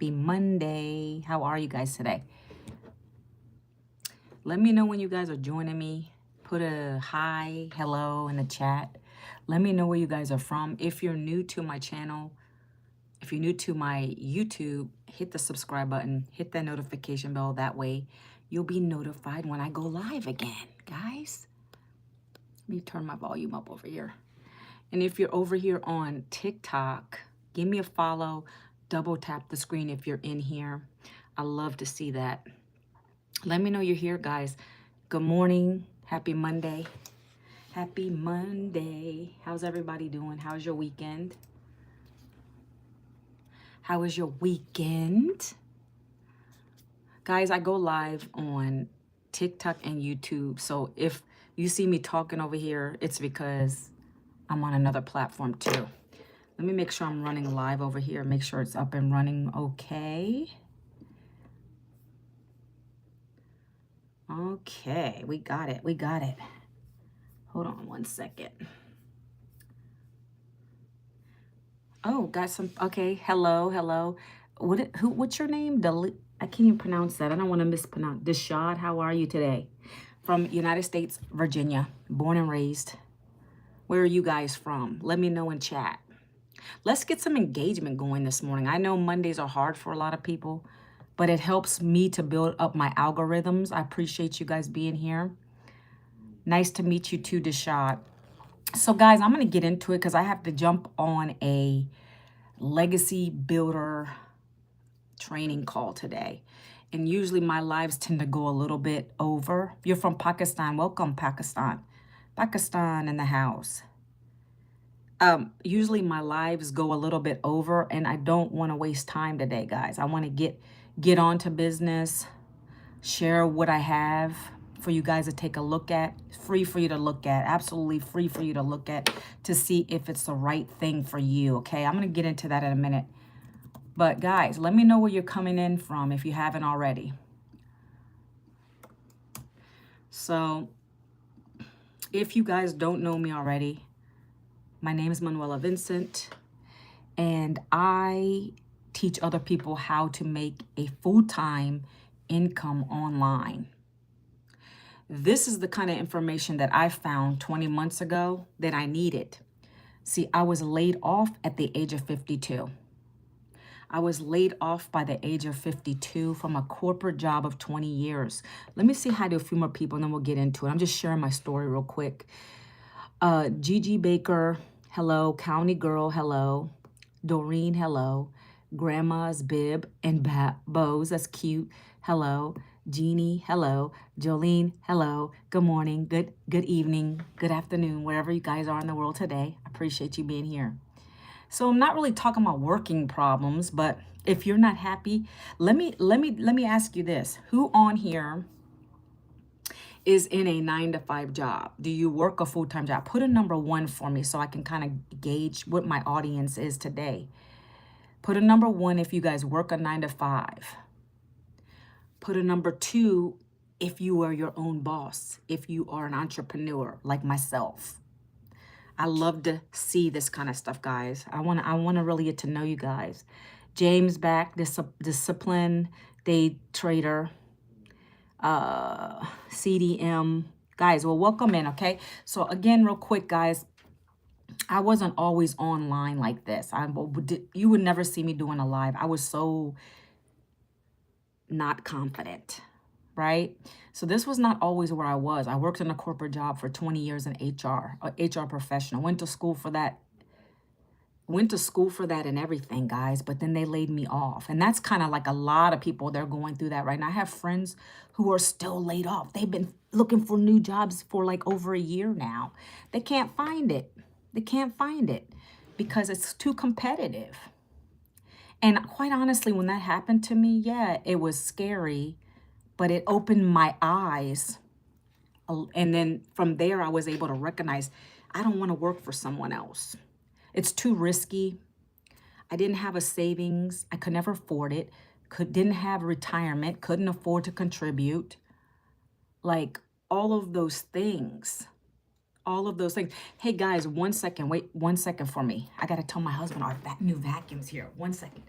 Happy Monday. How are you guys today? Let me know when you guys are joining me. Put a hi, hello in the chat. Let me know where you guys are from. If you're new to my channel, if you're new to my YouTube, hit the subscribe button, hit that notification bell. That way you'll be notified when I go live again, guys. Let me turn my volume up over here. And if you're over here on TikTok, give me a follow. Double tap the screen if you're in here. I love to see that. Let me know you're here, guys. Good morning. Happy Monday. Happy Monday. How's everybody doing? How's your weekend? How was your weekend? Guys, I go live on TikTok and YouTube. So if you see me talking over here, it's because I'm on another platform too. Let me make sure I'm running live over here. Make sure it's up and running okay. Okay, we got it. We got it. Hold on one second. Oh, got some. Okay, hello, hello. What's your name? I can't even pronounce that. I don't want to mispronounce. Deshad, how are you today? From United States, Virginia, born and raised. Where are you guys from? Let me know in chat. Let's get some engagement going this morning. I know Mondays are hard for a lot of people, but it helps me to build up my algorithms. I appreciate you guys being here. Nice to meet you too, Deshad. So guys, I'm going to get into it because I have to jump on a legacy builder training call today. And usually my lives tend to go a little bit over. You're from Pakistan. Welcome, Pakistan. Pakistan in the house. Usually my lives go a little bit over, and I don't want to waste time today, guys. I want to get on to business, share what I have for you guys to take a look at. Free for you to look at. Absolutely free for you to look at to see if it's the right thing for you, okay? I'm going to get into that in a minute. But guys, let me know where you're coming in from if you haven't already. So if you guys don't know me already, my name is Manuela Vincent, and I teach other people how to make a full-time income online. This is the kind of information that I found 20 months ago that I needed. See, I was laid off at the age of 52. I was laid off by the age of 52 from a corporate job of 20 years. Let me see hi to a few more people and then we'll get into it. I'm just sharing my story real quick. Gigi Baker, hello. County Girl, hello. Doreen, hello. Grandma's Bib and Bose, that's cute. Hello. Jeannie, hello. Jolene, hello. Good morning, good evening, good afternoon, wherever you guys are in the world today. I appreciate you being here. So I'm not really talking about working problems, but if you're not happy, let me ask you this. Who on here is in a 9-to-5 job? Do you work a full-time job? Put a number 1 for me so I can kind of gauge what my audience is today. Put a number 1 if you guys work a 9-to-5. Put a number 2 if you are your own boss, if you are an entrepreneur like myself. I love to see this kind of stuff, guys. I want to really get to know you guys. James back, discipline, day trader, CDM. Guys, well, welcome in, okay? So again, real quick, guys, I wasn't always online like this. You would never see me doing a live. I was so not confident, right? So this was not always where I was. I worked in a corporate job for 20 years in HR, HR professional. Went to school for that and everything, guys, but then they laid me off. And that's kind of like a lot of people, they're going through that right now. I have friends who are still laid off. They've been looking for new jobs for like over a year now. They can't find it. They can't find it because it's too competitive. And quite honestly, when that happened to me, yeah, it was scary, but it opened my eyes. And then from there, I was able to recognize I don't want to work for someone else. It's too risky. I didn't have a savings. I could never afford it. Didn't have retirement. Couldn't afford to contribute. Like all of those things. All of those things. Hey guys, 1 second. Wait 1 second for me. I got to tell my husband our new vacuum's here. 1 second.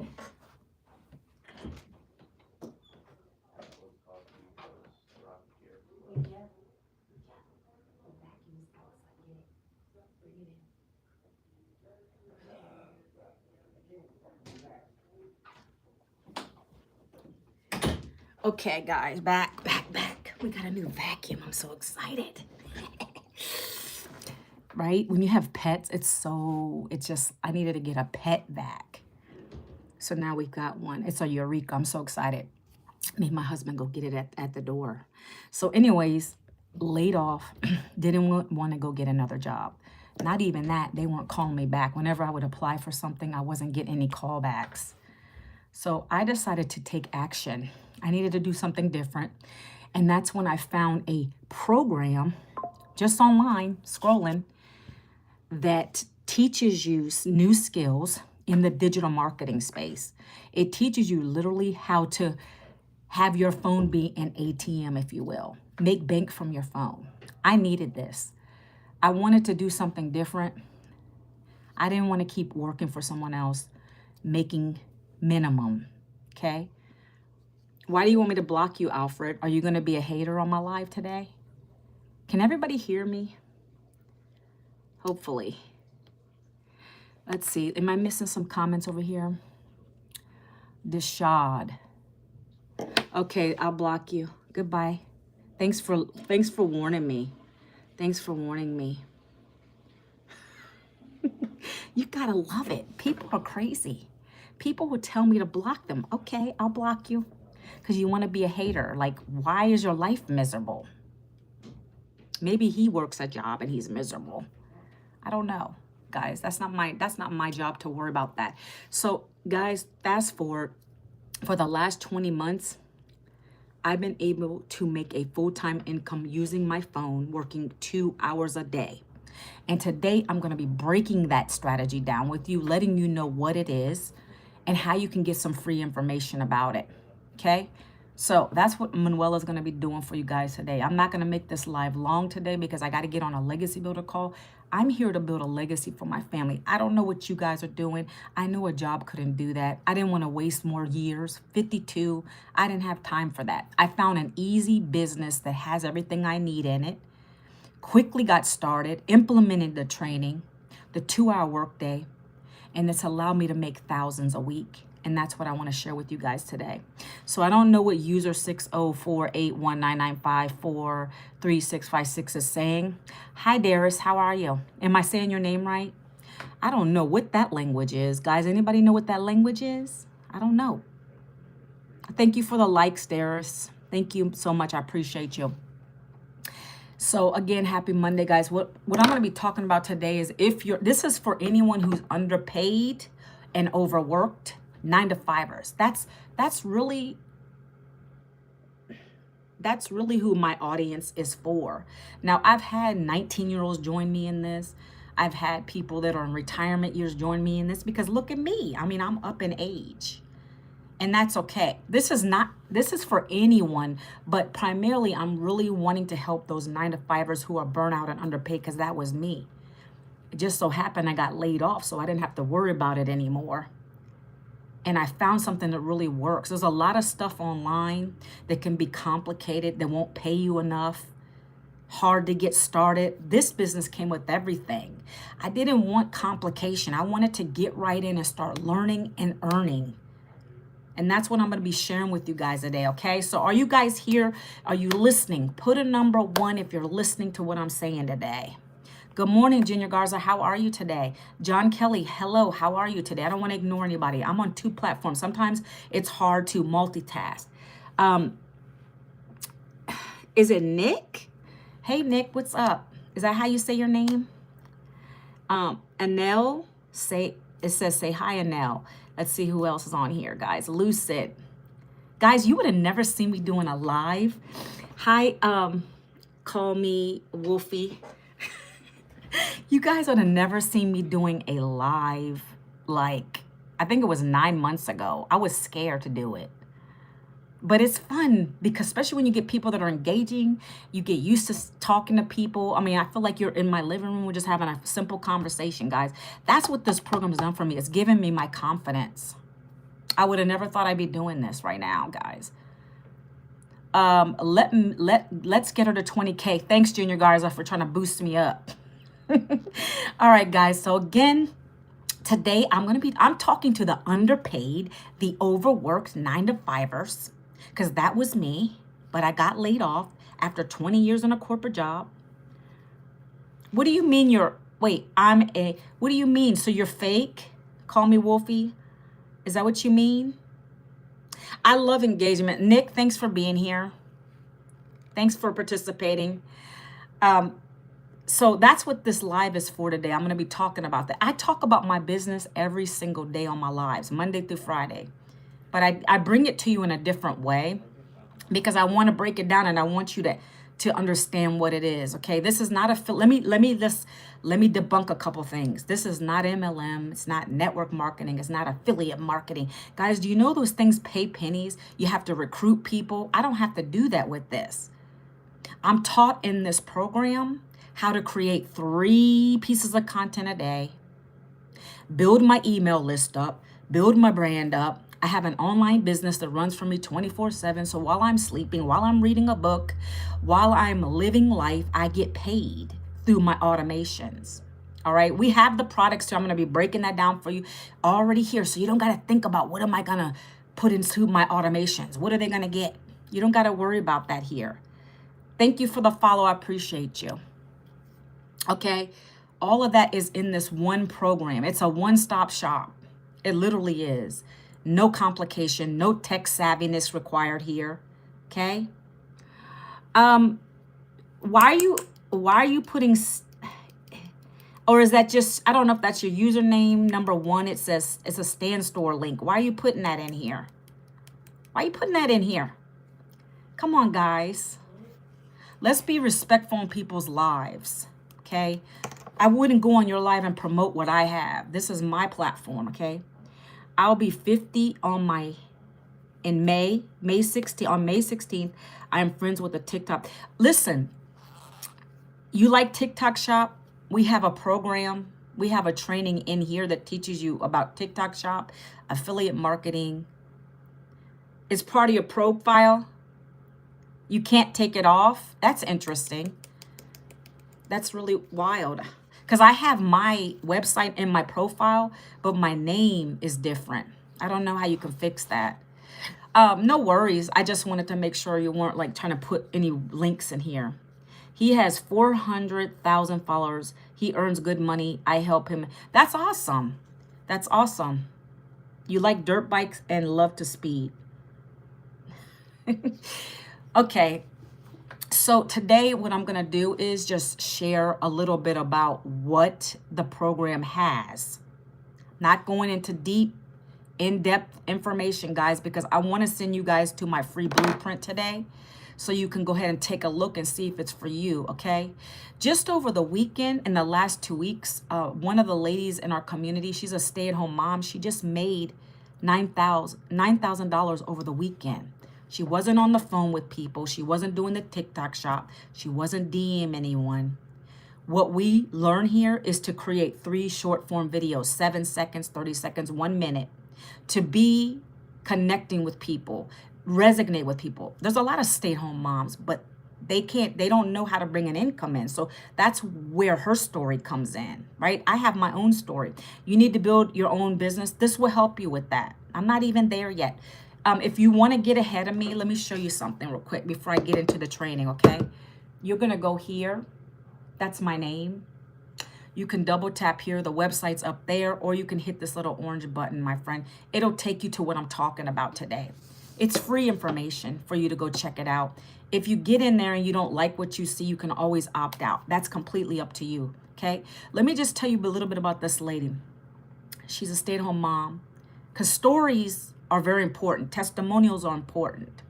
Okay, guys, back. We got a new vacuum. I'm so excited. Right? When you have pets, it's just, I needed to get a pet vac. So now we've got one. It's a Eureka. I'm so excited. Made my husband go get it at the door. So anyways, laid off, didn't want to go get another job. Not even that, they weren't calling me back. Whenever I would apply for something, I wasn't getting any callbacks. So I decided to take action. I needed to do something different. And that's when I found a program just online, scrolling, that teaches you new skills in the digital marketing space. It teaches you literally how to have your phone be an ATM, if you will. Make bank from your phone. I needed this. I wanted to do something different. I didn't want to keep working for someone else, making minimum, okay? Why do you want me to block you, Alfred? Are you going to be a hater on my live today? Can everybody hear me? Hopefully. Let's see. Am I missing some comments over here? Deshad. Okay, I'll block you. Goodbye. Thanks for warning me. Thanks for warning me. You gotta love it. People are crazy. People would tell me to block them. Okay, I'll block you. Because you want to be a hater. Like, why is your life miserable? Maybe he works a job and he's miserable. I don't know, guys. That's not my job to worry about that. So, guys, fast forward. For the last 20 months, I've been able to make a full-time income using my phone, working 2 hours a day. And today, I'm going to be breaking that strategy down with you, letting you know what it is and how you can get some free information about it. Okay? So that's what Manuela's going to be doing for you guys today. I'm not going to make this live long today because I got to get on a legacy builder call. I'm here to build a legacy for my family. I don't know what you guys are doing. I know a job couldn't do that. I didn't want to waste more years. 52. I didn't have time for that. I found an easy business that has everything I need in it. Quickly got started, implemented the training, the 2-hour workday, and it's allowed me to make thousands a week. And that's what I want to share with you guys today. So I don't know what user 6048199543656 is saying. Hi, Darius. How are you? Am I saying your name right? I don't know what that language is. Guys, anybody know what that language is? I don't know. Thank you for the likes, Darius. Thank you so much. I appreciate you. So again, happy Monday, guys. What I'm going to be talking about today is this is for anyone who's underpaid and overworked. 9-to-5ers. That's really who my audience is for. Now, I've had 19-year-olds join me in this. I've had people that are in retirement years join me in this because look at me. I mean, I'm up in age. And that's okay. This is for anyone, but primarily I'm really wanting to help those 9-to-5ers who are burnout and underpaid because that was me. It just so happened I got laid off, so I didn't have to worry about it anymore. And I found something that really works. There's a lot of stuff online that can be complicated, that won't pay you enough, hard to get started. This business came with everything. I didn't want complication. I wanted to get right in and start learning and earning. And that's what I'm going to be sharing with you guys today, okay? So are you guys here? Are you listening? Put a number 1 if you're listening to what I'm saying today. Good morning, Junior Garza. How are you today? John Kelly, hello. How are you today? I don't want to ignore anybody. I'm on 2 platforms. Sometimes it's hard to multitask. Is it Nick? Hey, Nick, what's up? Is that how you say your name? Anel, say hi, Anel. Let's see who else is on here, guys. Lucid. Guys, you would have never seen me doing a live. Hi, call me Wolfie. You guys would have never seen me doing a live, like, I think it was 9 months ago. I was scared to do it. But it's fun because especially when you get people that are engaging, you get used to talking to people. I mean, I feel like you're in my living room. We're just having a simple conversation, guys. That's what this program's done for me. It's given me my confidence. I would have never thought I'd be doing this right now, guys. Let's get her to 20K. Thanks, Junior Garza, for trying to boost me up. All right, guys. So again, today I'm talking to the underpaid, the overworked 9-to-5ers because that was me, but I got laid off after 20 years in a corporate job. What do you mean what do you mean? So you're fake? Call me Wolfie? Is that what you mean? I love engagement. Nick, thanks for being here. Thanks for participating. So that's what this live is for today. I'm going to be talking about that. I talk about my business every single day on my lives, Monday through Friday. But I bring it to you in a different way because I want to break it down and I want you to understand what it is. Okay, this is not let me debunk a couple things. This is not MLM. It's not network marketing. It's not affiliate marketing. Guys, do you know those things pay pennies? You have to recruit people. I don't have to do that with this. I'm taught in this program how to create 3 pieces of content a day, build my email list up, build my brand up. I have an online business that runs for me 24/7. So while I'm sleeping, while I'm reading a book, while I'm living life, I get paid through my automations. All right. We have the products too. I'm going to be breaking that down for you already here. So you don't got to think about what am I going to put into my automations? What are they going to get? You don't got to worry about that here. Thank you for the follow. I appreciate you. Okay. All of that is in this one program. It's a one-stop shop. It literally is. No complication, no tech savviness required here. Okay. Why are you putting, or is that just, I don't know if that's your username. Number 1, it says it's a Stan Store link. Why are you putting that in here? Why are you putting that in here? Come on, guys. Let's be respectful in people's lives. Okay. I wouldn't go on your live and promote what I have. This is my platform. Okay. I'll be 50 on May 16th. I am friends with a TikTok. Listen, you like TikTok Shop? We have a program. We have a training in here that teaches you about TikTok Shop, affiliate marketing. It's part of your profile. You can't take it off. That's interesting. That's really wild. Because I have my website in my profile, but my name is different. I don't know how you can fix that. No worries. I just wanted to make sure you weren't like trying to put any links in here. He has 400,000 followers. He earns good money. I help him. That's awesome. That's awesome. You like dirt bikes and love to speed. Okay. So today what I'm going to do is just share a little bit about what the program has. Not going into deep, in-depth information, guys, because I want to send you guys to my free blueprint today so you can go ahead and take a look and see if it's for you, okay? Just over the weekend, in the last 2 weeks, one of the ladies in our community, she's a stay-at-home mom. She just made $9,000 over the weekend. She wasn't on the phone with people. She wasn't doing the TikTok Shop. She wasn't DMing anyone. What we learn here is to create 3 short form videos, 7 seconds, 30 seconds, 1 minute, to be connecting with people, resonate with people. There's a lot of stay-at-home moms, but they don't know how to bring an income in. So that's where her story comes in, right? I have my own story. You need to build your own business. This will help you with that. I'm not even there yet. If you want to get ahead of me, let me show you something real quick before I get into the training, okay? You're going to go here. That's my name. You can double tap here. The website's up there, or you can hit this little orange button, my friend. It'll take you to what I'm talking about today. It's free information for you to go check it out. If you get in there and you don't like what you see, you can always opt out. That's completely up to you, okay? Let me just tell you a little bit about this lady. She's a stay-at-home mom, because stories are very important. Testimonials are important.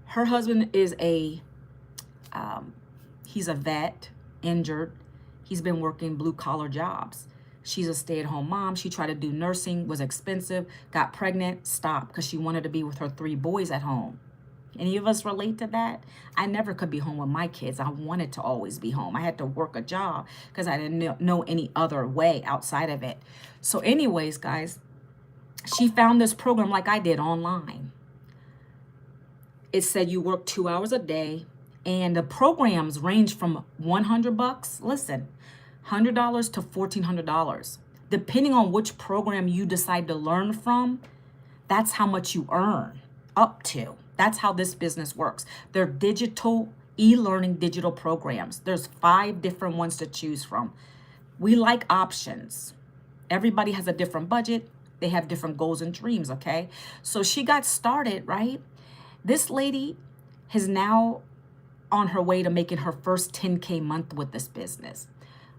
Her husband is he's a vet, injured. He's been working blue collar jobs. She's a stay-at-home mom. She tried to do nursing, was expensive, got pregnant, stopped because she wanted to be with her 3 boys at home. Any of us relate to that? I never could be home with my kids. I wanted to always be home. I had to work a job because I didn't know any other way outside of it. So anyways, guys, she found this program like I did online. It said you work 2 hours a day, and the programs range from $100, listen, $100 to $1,400. Depending on which program you decide to learn from, that's how much you earn. up to. That's how this business works. They're digital e-learning digital programs. There's 5 different ones to choose from. We like options. Everybody has a different budget. They have different goals and dreams, okay? So she got started, right? This lady is now on her way to making her first 10K month with this business.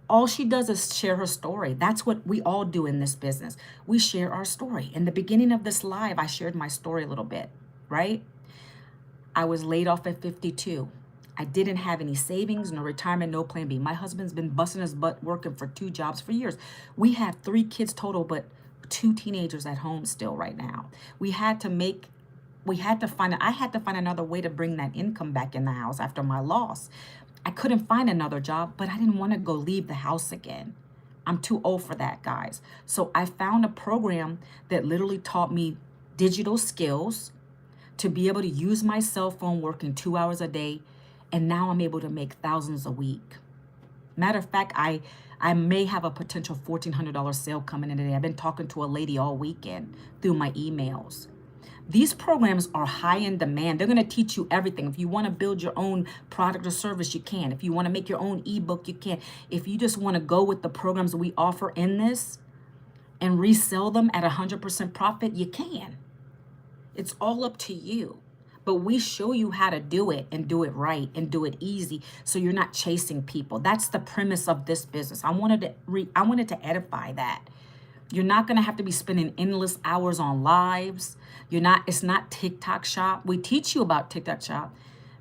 All she does is share her story. That's what we all do in this business. We share our story. In the beginning of this live, I shared my story a little bit, right? I was laid off at 52. I didn't have any savings, no retirement, no plan B. My husband's been busting his butt working for 2 jobs for years. We have 3 kids total, but 2 teenagers at home still right now. I had to find another way to bring that income back in the house after my loss. I couldn't find another job, but I didn't want to go leave the house again. I'm too old for that, guys. So I found a program that literally taught me digital skills to be able to use my cell phone working 2 hours a day. And now I'm able to make thousands a week. Matter of fact, I may have a potential $1,400 sale coming in today. I've been talking to a lady all weekend through my emails. These programs are high in demand. They're going to teach you everything. If you want to build your own product or service, you can. If you want to make your own ebook, you can. If you just want to go with the programs we offer in this and resell them at 100% profit, you can. It's all up to you. But we show you how to do it and do it right and do it easy so you're not chasing people. That's the premise of this business. I wanted to edify that. You're not going to have to be spending endless hours on lives. It's not TikTok shop. We teach you about TikTok shop,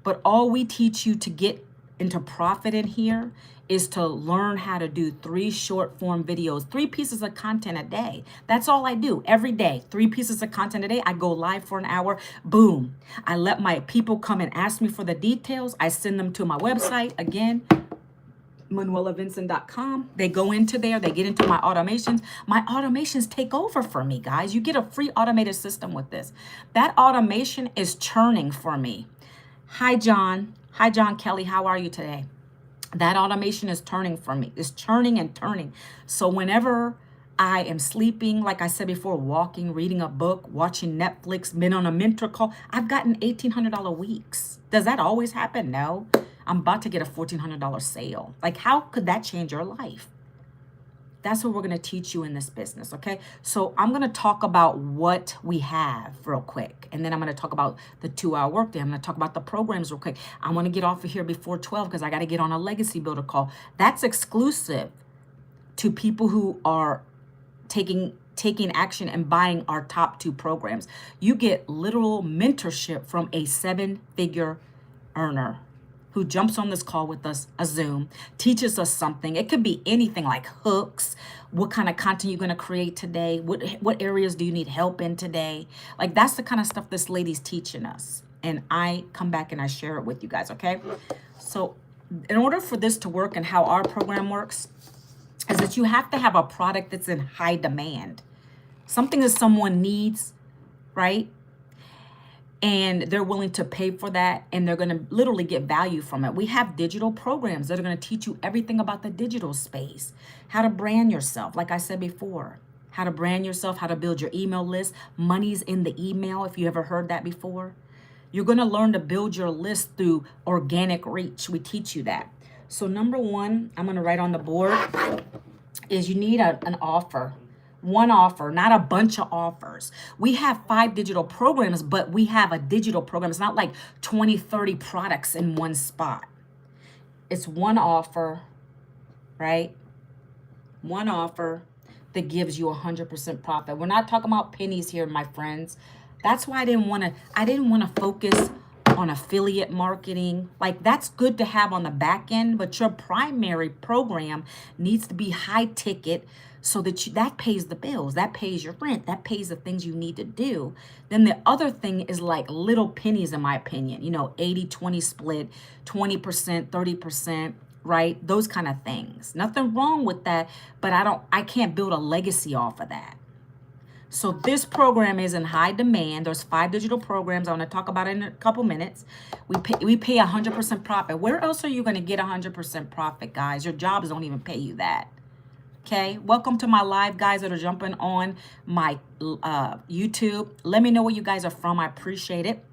but all we teach you to get into profit in here is to learn how to do 3 short form videos, 3 pieces of content a day. That's all I do every day. 3 pieces of content a day. I go live for an hour. Boom. I let my people come and ask me for the details. I send them to my website. Again, ManuelaVincent.com. They go into there. They get into my automations. My automations take over for me, guys. You get a free automated system with this. That automation is churning for me. Hi, John. Hi, John Kelly. How are you today? That automation is turning for me. It's churning and turning. So whenever I am sleeping, like I said before, walking, reading a book, watching Netflix, been on a mentor call, I've gotten $1,800 weeks. Does that always happen? No. I'm about to get a $1,400 sale. Like, how could that change your life? That's what we're going to teach you in this business, okay? So I'm going to talk about what we have real quick. And then I'm going to talk about the 2-hour workday. I'm going to talk about the programs real quick. I want to get off of here before 12 because I got to get on a legacy builder call. That's exclusive to people who are taking action and buying our top 2 programs. You get literal mentorship from a 7-figure earner who jumps on this call with us, a Zoom, teaches us something. It could be anything like hooks, what kind of content you're going to create today, what areas do you need help in today? Like, that's the kind of stuff this lady's teaching us. And I come back and I share it with you guys, okay? So in order for this to work and how our program works is that you have to have a product that's in high demand. Something that someone needs, right? And they're willing to pay for that, and they're going to literally get value from it. We have digital programs that are going to teach you everything about the digital space, how to brand yourself, like I said before, how to brand yourself, how to build your email list. Money's in the email, if you ever heard that before. You're going to learn to build your list through organic reach. We teach you that. So number 1, I'm going to write on the board, is you need an offer. One offer, not a bunch of offers. We have 5 digital programs, but we have a digital program. It's not like 20, 30 products in one spot. It's one offer, right? One offer that gives you 100% profit. We're not talking about pennies here, my friends. That's why I didn't want to focus on affiliate marketing. Like, that's good to have on the back end, but your primary program needs to be high ticket, so that pays the bills, that pays your rent, that pays the things you need to do. Then the other thing is like little pennies, in my opinion, 80-20 split, 20%, 30%, right? Those kind of things. Nothing wrong with that, but I can't build a legacy off of that. So this program is in high demand. There's 5 digital programs. I want to talk about it in a couple minutes. We pay 100% profit. Where else are you going to get 100% profit, guys? Your jobs don't even pay you that. Okay, welcome to my live guys that are jumping on my YouTube. Let me know where you guys are from. I appreciate it.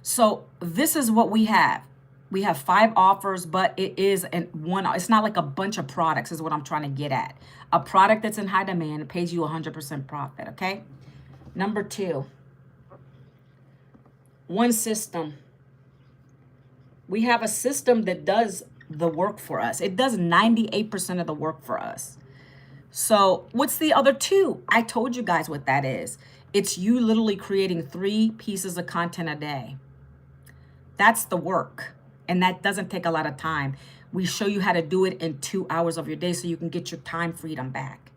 So this is what we have. We have 5 offers, but it is it's not like a bunch of products is what I'm trying to get at. A product that's in high demand pays you 100% profit, okay? Number 2, one system. We have a system that does the work for us. It does 98% of the work for us. So what's the other 2? I told you guys what that is. It's you literally creating 3 pieces of content a day. That's the work. And that doesn't take a lot of time. We show you how to do it in 2 hours of your day so you can get your time freedom back.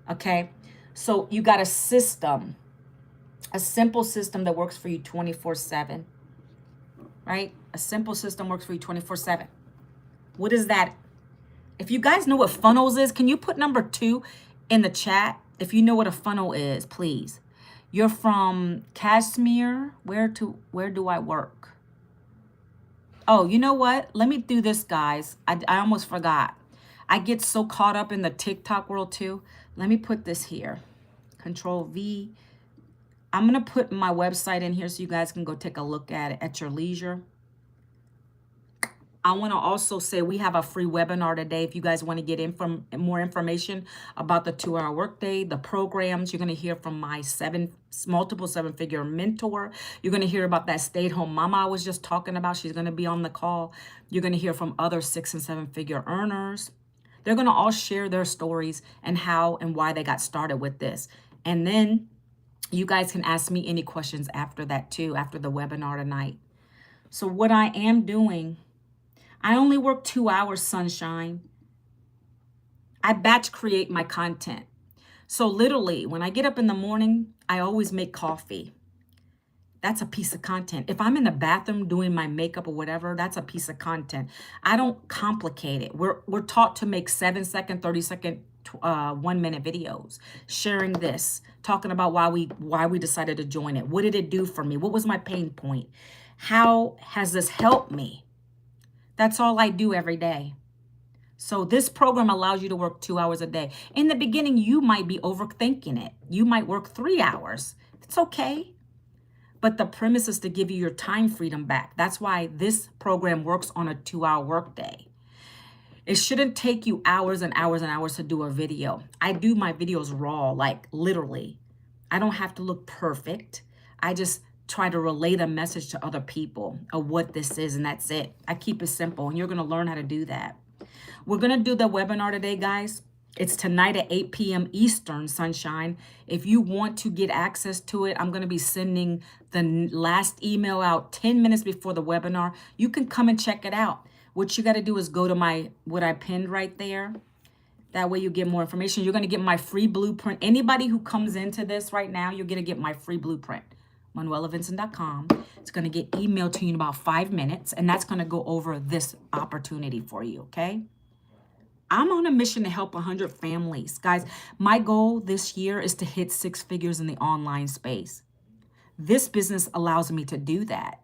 Okay? So you got a system, a simple system that works for you 24/7. Right? A simple system works for you 24/7. What is that? If you guys know what funnels is, can you put number 2 in the chat? If you know what a funnel is, please. You're from Kashmir. Where do I work? Oh, you know what? Let me do this, guys. I almost forgot. I get so caught up in the TikTok world too. Let me put this here. Control V. I'm going to put my website in here so you guys can go take a look at it at your leisure. I want to also say we have a free webinar today. If you guys want to get more information about the 2-hour workday, the programs, you're going to hear from my multiple 7-figure mentor. You're going to hear about that stay-at-home mama I was just talking about. She's going to be on the call. You're going to hear from other 6- and 7-figure earners. They're going to all share their stories and how and why they got started with this. And then you guys can ask me any questions after that too, after the webinar tonight. So what I am doing, I only work 2 hours, sunshine. I batch create my content. So literally, when I get up in the morning, I always make coffee. That's a piece of content. If I'm in the bathroom doing my makeup or whatever, that's a piece of content. I don't complicate it. We're taught to make 7-second, 30-second, 1-minute videos, sharing this, talking about why we decided to join it. What did it do for me? What was my pain point? How has this helped me? That's all I do every day. So this program allows you to work 2 hours a day. In the beginning, you might be overthinking it. You might work 3 hours. It's okay. But the premise is to give you your time freedom back. That's why this program works on a 2-hour workday. It shouldn't take you hours and hours and hours to do a video. I do my videos raw, like literally. I don't have to look perfect. I just try to relay the message to other people of what this is, and that's it. I keep it simple, and you're going to learn how to do that. We're going to do the webinar today, guys. It's tonight at 8 p.m. Eastern, sunshine. If you want to get access to it, I'm going to be sending the last email out 10 minutes before the webinar. You can come and check it out. What you got to do is go to what I pinned right there. That way you get more information. You're going to get my free blueprint. Anybody who comes into this right now, you're going to get my free blueprint. ManuelaVincent.com. It's going to get emailed to you in about 5 minutes, and that's going to go over this opportunity for you, okay? I'm on a mission to help 100 families. Guys, my goal this year is to hit 6 figures in the online space. This business allows me to do that.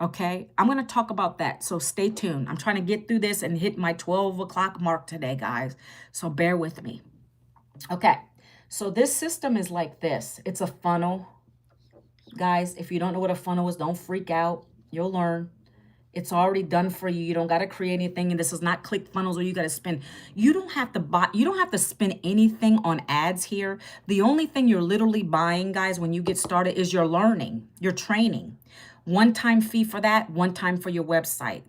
Okay, I'm going to talk about that. So stay tuned. I'm trying to get through this and hit my 12 o'clock mark today, guys. So bear with me. Okay, so this system is like this. It's a funnel. Guys, if you don't know what a funnel is, don't freak out. You'll learn. It's already done for you. You don't got to create anything. And this is not ClickFunnels where you got to spend. You don't have to buy. You don't have to spend anything on ads here. The only thing you're literally buying, guys, when you get started is your learning, your training. One-time fee for that, one time for your website.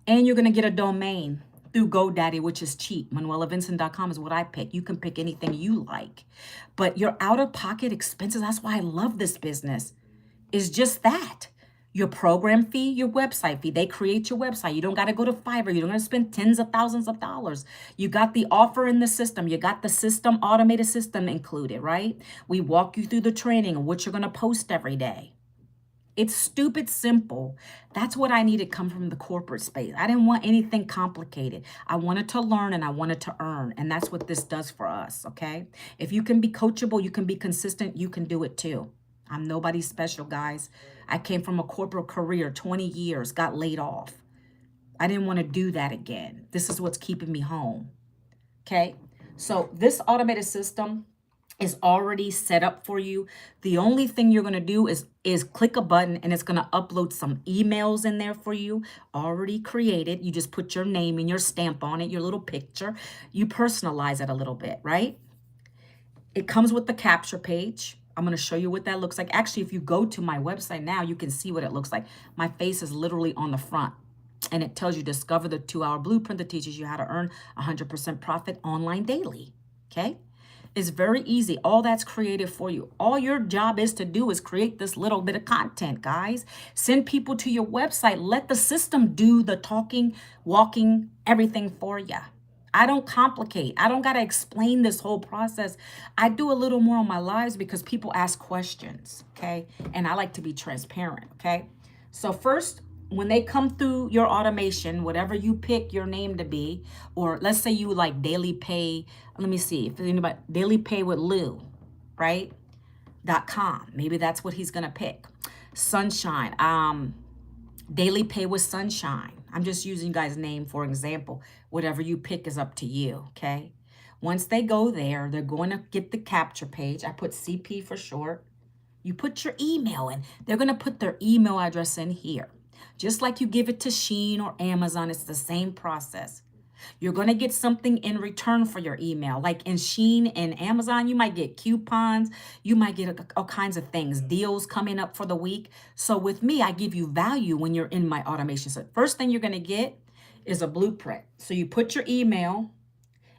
And you're going to get a domain through GoDaddy, which is cheap. ManuelaVincent.com is what I pick. You can pick anything you like. But your out-of-pocket expenses, that's why I love this business, is just that. Your program fee, your website fee. They create your website. You don't got to go to Fiverr. You don't got to spend tens of thousands of dollars. You got the offer in the system. You got the system, automated system included, right? We walk you through the training and what you're going to post every day. It's stupid simple. That's what I needed come from the corporate space. I didn't want anything complicated. I wanted to learn and I wanted to earn. And that's what this does for us, okay? If you can be coachable, you can be consistent, you can do it too. I'm nobody special, guys. I came from a corporate career, 20 years, got laid off. I didn't want to do that again. This is what's keeping me home. Okay. So this automated system is already set up for you. The only thing you're going to do is click a button and it's going to upload some emails in there for you already created. You just put your name and your stamp on it, your little picture. You personalize it a little bit, right? It comes with the capture page. I'm going to show you what that looks like. Actually, if you go to my website now, you can see what it looks like. My face is literally on the front. And it tells you discover the 2-hour blueprint that teaches you how to earn 100% profit online daily. Okay? It's very easy. All that's created for you. All your job is to do is create this little bit of content, guys. Send people to your website. Let the system do the talking, walking, everything for you. I don't complicate. I don't got to explain this whole process. I do a little more on my lives because people ask questions, okay? And I like to be transparent, okay? So first, when they come through your automation, whatever you pick your name to be, or let's say you like daily pay, let me see if anybody, daily pay with Lou, right? .com. Maybe that's what he's going to pick. Sunshine. Daily pay with Sunshine. I'm just using you guys' name for example. Whatever you pick is up to you, okay? Once they go there, they're going to get the capture page. I put CP for short. You put your email in. They're going to put their email address in here. Just like you give it to Shein or Amazon, it's the same process. You're going to get something in return for your email. Like in Shein and Amazon, you might get coupons. You might get all kinds of things, deals coming up for the week. So with me, I give you value when you're in my automation. So first thing you're going to get is a blueprint. So you put your email,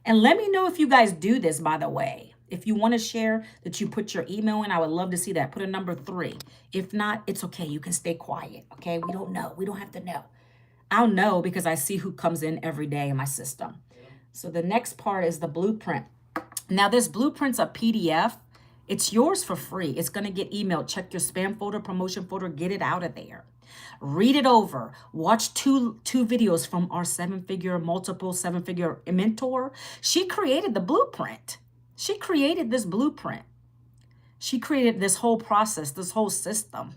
and let me know if you guys do this, by the way. If you want to share that you put your email in, I would love to see that. Put a number 3. If not, it's okay. You can stay quiet, okay? We don't know. We don't have to know. I'll know because I see who comes in every day in my system. So the next part is the blueprint. Now this blueprint's a PDF. It's yours for free. It's going to get emailed. Check your spam folder, promotion folder, get it out of there. Read it over. Watch two videos from our multiple seven-figure mentor. She created the blueprint. She created this blueprint. She created this whole process, this whole system.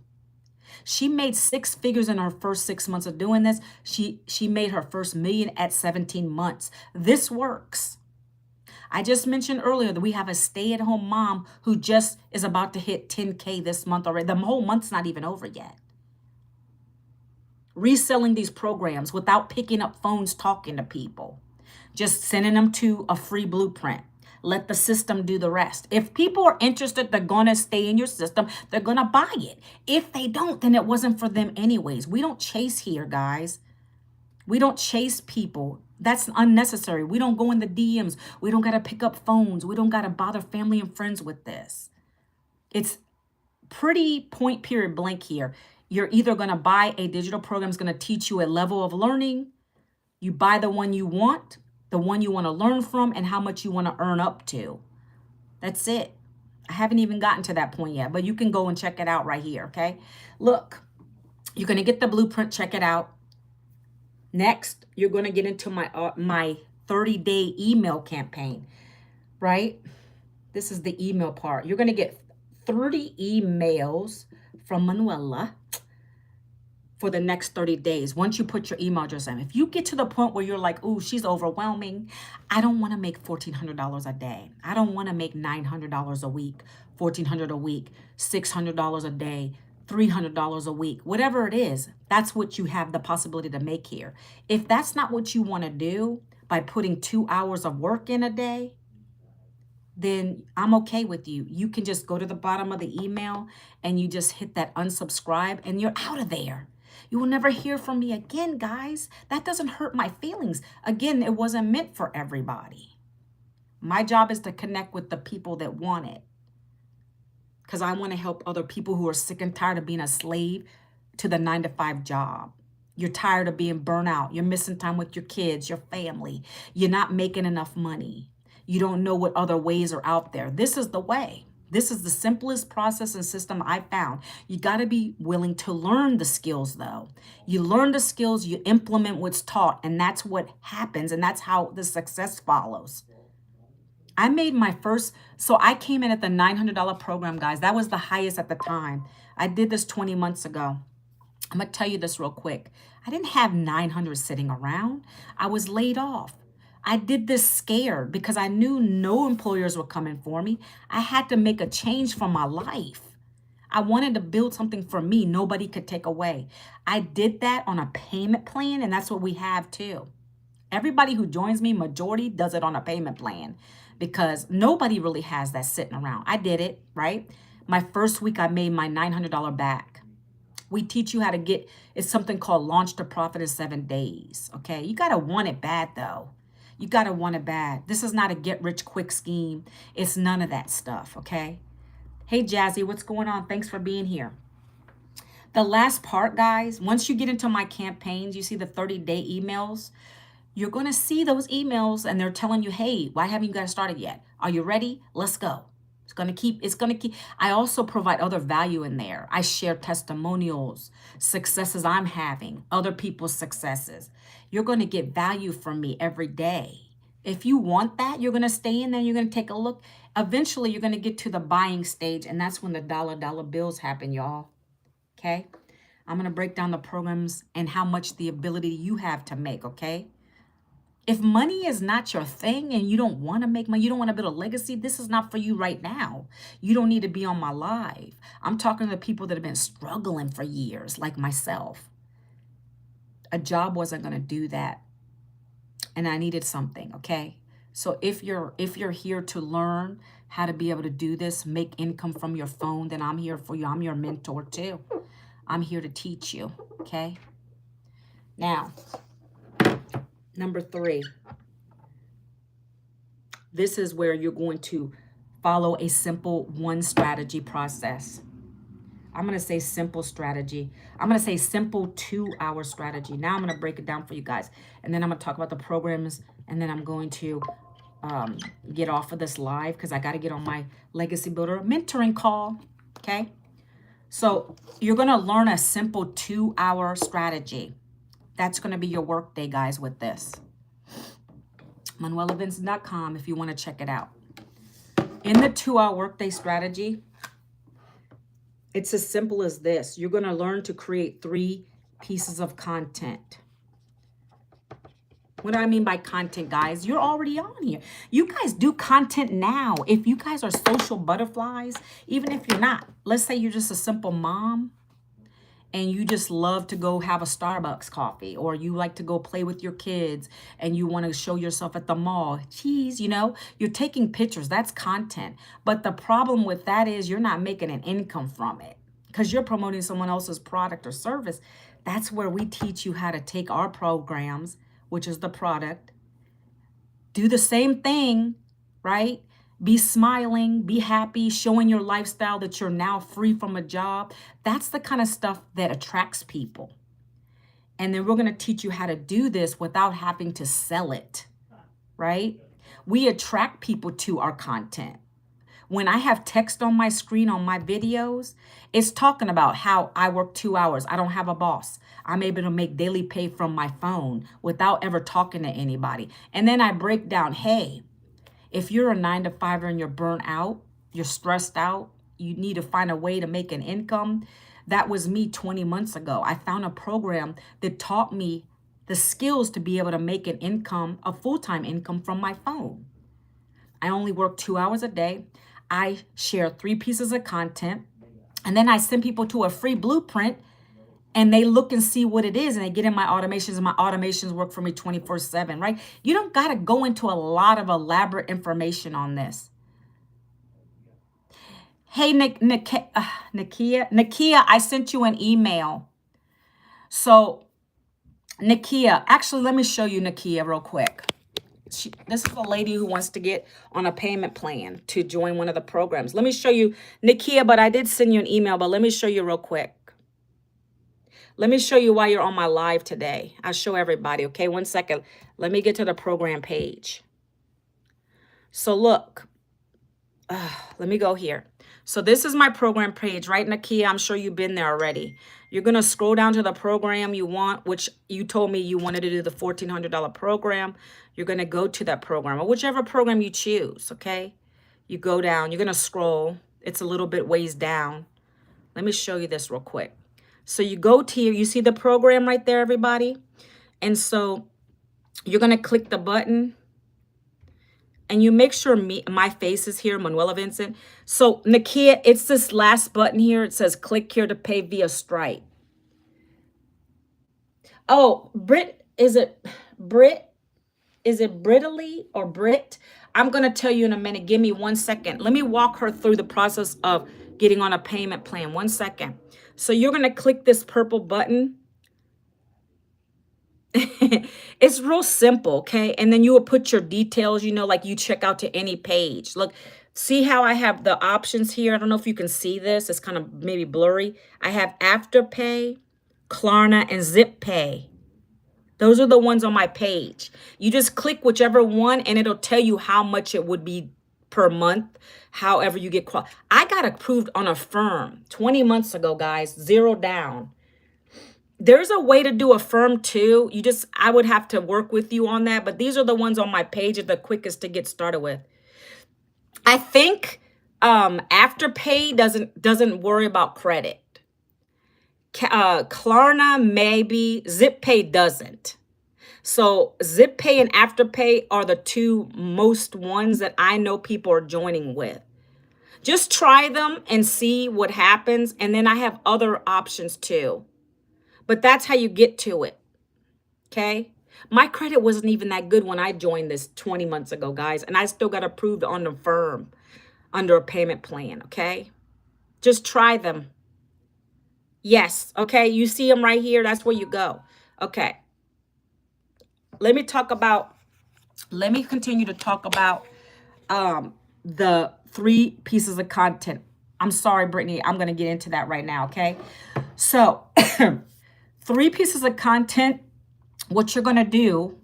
She made 6 figures in her first 6 months of doing this. She made her first million at 17 months. This works. I just mentioned earlier that we have a stay-at-home mom who just is about to hit 10K this month already. The whole month's not even over yet. Reselling these programs without picking up phones, talking to people. Just sending them to a free blueprint. Let the system do the rest. If people are interested, they're going to stay in your system. They're going to buy it. If they don't, then it wasn't for them anyways. We don't chase here, guys. We don't chase people. That's unnecessary. We don't go in the DMs. We don't got to pick up phones. We don't got to bother family and friends with this. It's pretty point period blank here. You're either going to buy a digital program that's going to teach you a level of learning. You buy the one you want, the one you want to learn from, and how much you want to earn up to. That's it. I haven't even gotten to that point yet, but you can go and check it out right here, okay? Look, you're going to get the blueprint. Check it out. Next, you're going to get into my 30-day email campaign, right? This is the email part. You're going to get 30 emails from Manuela for the next 30 days. Once you put your email address in, if you get to the point where you're like, oh, she's overwhelming. I don't want to make $1,400 a day. I don't want to make $900 a week, $1,400 a week, $600 a day, $300 a week, whatever it is. That's what you have the possibility to make here. If that's not what you want to do by putting 2 hours of work in a day, then I'm okay with you. You can just go to the bottom of the email and you just hit that unsubscribe and you're out of there. You will never hear from me again, guys. That doesn't hurt my feelings. Again, it wasn't meant for everybody. My job is to connect with the people that want it, because I want to help other people who are sick and tired of being a slave to the 9-to-5 job. You're tired of being burnt out. You're missing time with your kids, your family. You're not making enough money. You don't know what other ways are out there. This is the way. This is the simplest process and system I found. You got to be willing to learn the skills, though. You learn the skills, you implement what's taught, and that's what happens, and that's how the success follows. I made my first, so I came in at the $900 program, guys. That was the highest at the time. I did this 20 months ago. I'm going to tell you this real quick. I didn't have 900 sitting around. I was laid off. I did this scared because I knew no employers were coming for me. I had to make a change for my life. I wanted to build something for me nobody could take away. I did that on a payment plan, and that's what we have too. Everybody who joins me, majority does it on a payment plan because nobody really has that sitting around. I did it, right? My first week, I made my $900 back. We teach you how to get, it's something called launch to profit in 7 days. Okay. You got to want it bad though. You got to want it bad. This is not a get rich quick scheme. It's none of that stuff. Okay. Hey, Jazzy, what's going on? Thanks for being here. The last part, guys, once you get into my campaigns, you see the 30-day emails. You're going to see those emails and they're telling you, hey, why haven't you guys started yet? Are you ready? Let's go. It's going to keep. I also provide other value in there. I share testimonials, successes I'm having, other people's successes. You're going to get value from me every day. If you want that, you're going to stay in there. You're going to take a look. Eventually, you're going to get to the buying stage. And that's when the dollar bills happen, y'all. Okay. I'm going to break down the programs and how much the ability you have to make. Okay. If money is not your thing and you don't want to make money, you don't want to build a legacy, this is not for you right now. You don't need to be on my live. I'm talking to the people that have been struggling for years, like myself. A job wasn't going to do that. And I needed something, okay? So if you're here to learn how to be able to do this, make income from your phone, then I'm here for you. I'm your mentor too. I'm here to teach you, okay? Now, number 3, this is where you're going to follow a simple 1 strategy process. I'm going to say simple strategy. I'm going to say simple 2-hour strategy. Now I'm going to break it down for you guys. And then I'm going to talk about the programs. And then I'm going to get off of this live because I got to get on my Legacy Builder mentoring call. Okay. So you're going to learn a simple 2-hour strategy. That's going to be your work day, guys, with this. ManuelaVincent.com if you want to check it out. In the 2-hour workday strategy, it's as simple as this. You're going to learn to create 3 pieces of content. What do I mean by content, guys? You're already on here. You guys do content now. If you guys are social butterflies, even if you're not, let's say you're just a simple mom and you just love to go have a Starbucks coffee, or you like to go play with your kids and you want to show yourself at the mall. Geez, you know, you're taking pictures. That's content. But the problem with that is you're not making an income from it because you're promoting someone else's product or service. That's where we teach you how to take our programs, which is the product, do the same thing, right? Be smiling, be happy, showing your lifestyle that you're now free from a job. That's the kind of stuff that attracts people. And then we're going to teach you how to do this without having to sell it, right? We attract people to our content. When I have text on my screen on my videos, it's talking about how I work 2 hours. I don't have a boss. I'm able to make daily pay from my phone without ever talking to anybody. And then I break down, hey, if you're a 9-to-5er and you're burnt out, you're stressed out, you need to find a way to make an income. That was me 20 months ago. I found a program that taught me the skills to be able to make an income, a full-time income from my phone. I only work 2 hours a day. I share 3 pieces of content, and then I send people to a free blueprint and they look and see what it is and they get in my automations, and my automations work for me 24/7, right? You don't got to go into a lot of elaborate information on this. Hey, Nakia, I sent you an email. So Nakia, actually, let me show you Nakia real quick. This is a lady who wants to get on a payment plan to join one of the programs. Let me show you, Nakia, but I did send you an email, but let me show you real quick. Let me show you why you're on my live today. I'll show everybody, okay? 1 second. Let me get to the program page. So look, let me go here. So this is my program page, right, Nakia? I'm sure you've been there already. You're going to scroll down to the program you want, which you told me you wanted to do the $1,400 program. You're going to go to that program, or whichever program you choose, okay? You go down. You're going to scroll. It's a little bit ways down. Let me show you this real quick. So you go to you see the program right there, everybody? And so you're going to click the button. and you make sure my face is here, Manuela Vincent. So Nakia, it's this last button here. It says click here to pay via Stripe. Oh, Brit, is it Brit? Is it Brittany or Brit? I'm going to tell you in a minute. Give me 1 second. Let me walk her through the process of getting on a payment plan. 1 second. So you're going to click this purple button. It's real simple, okay? And then you will put your details, like you check out to any page. Look, see how I have the options here? I don't know if you can see this. It's kind of maybe blurry. I have Afterpay, Klarna, and Zip Pay. Those are the ones on my page. You just click whichever one and it'll tell you how much it would be per month, however you get qualified. I got approved on Affirm 20 months ago, guys, 0 down. There's a way to do Affirm too. I would have to work with you on that, but these are the ones on my page are the quickest to get started with. I think Afterpay doesn't worry about credit. Klarna maybe, ZipPay doesn't. So ZipPay and Afterpay are the two most ones that I know people are joining with. Just try them and see what happens. And then I have other options too. But that's how you get to it. Okay. My credit wasn't even that good when I joined this 20 months ago, guys. And I still got approved on the firm under a payment plan. Okay. Just try them. Yes. Okay. You see them right here. That's where you go. Okay. Let me continue to talk about the 3 pieces of content. I'm sorry, Brittany. I'm going to get into that right now. Okay. So 3 pieces of content. What you're going to do,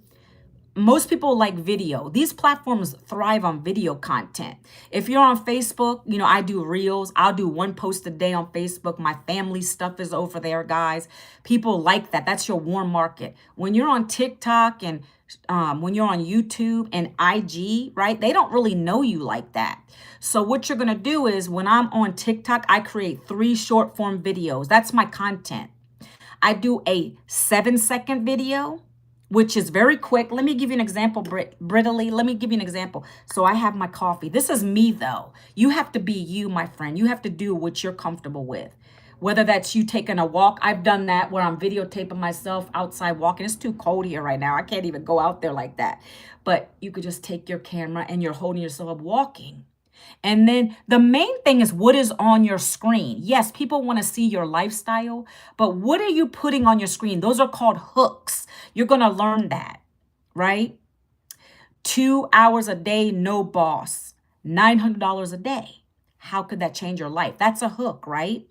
most people like video. These platforms thrive on video content. If you're on Facebook, I do reels. I'll do 1 post a day on Facebook. My family stuff is over there, guys. People like that. That's your warm market. When you're on TikTok and when you're on YouTube and IG, right? They don't really know you like that. So what you're going to do is when I'm on TikTok, I create 3 short form videos. That's my content. I do a 7-second video, which is very quick. Let me give you an example, Brittany. Let me give you an example. So I have my coffee. This is me, though. You have to be you, my friend. You have to do what you're comfortable with. Whether that's you taking a walk. I've done that where I'm videotaping myself outside walking. It's too cold here right now. I can't even go out there like that. But you could just take your camera and you're holding yourself up walking. And then the main thing is what is on your screen. Yes, people want to see your lifestyle, but what are you putting on your screen? Those are called hooks. You're going to learn that, right? 2 hours a day, no boss, $900 a day. How could that change your life? That's a hook, right?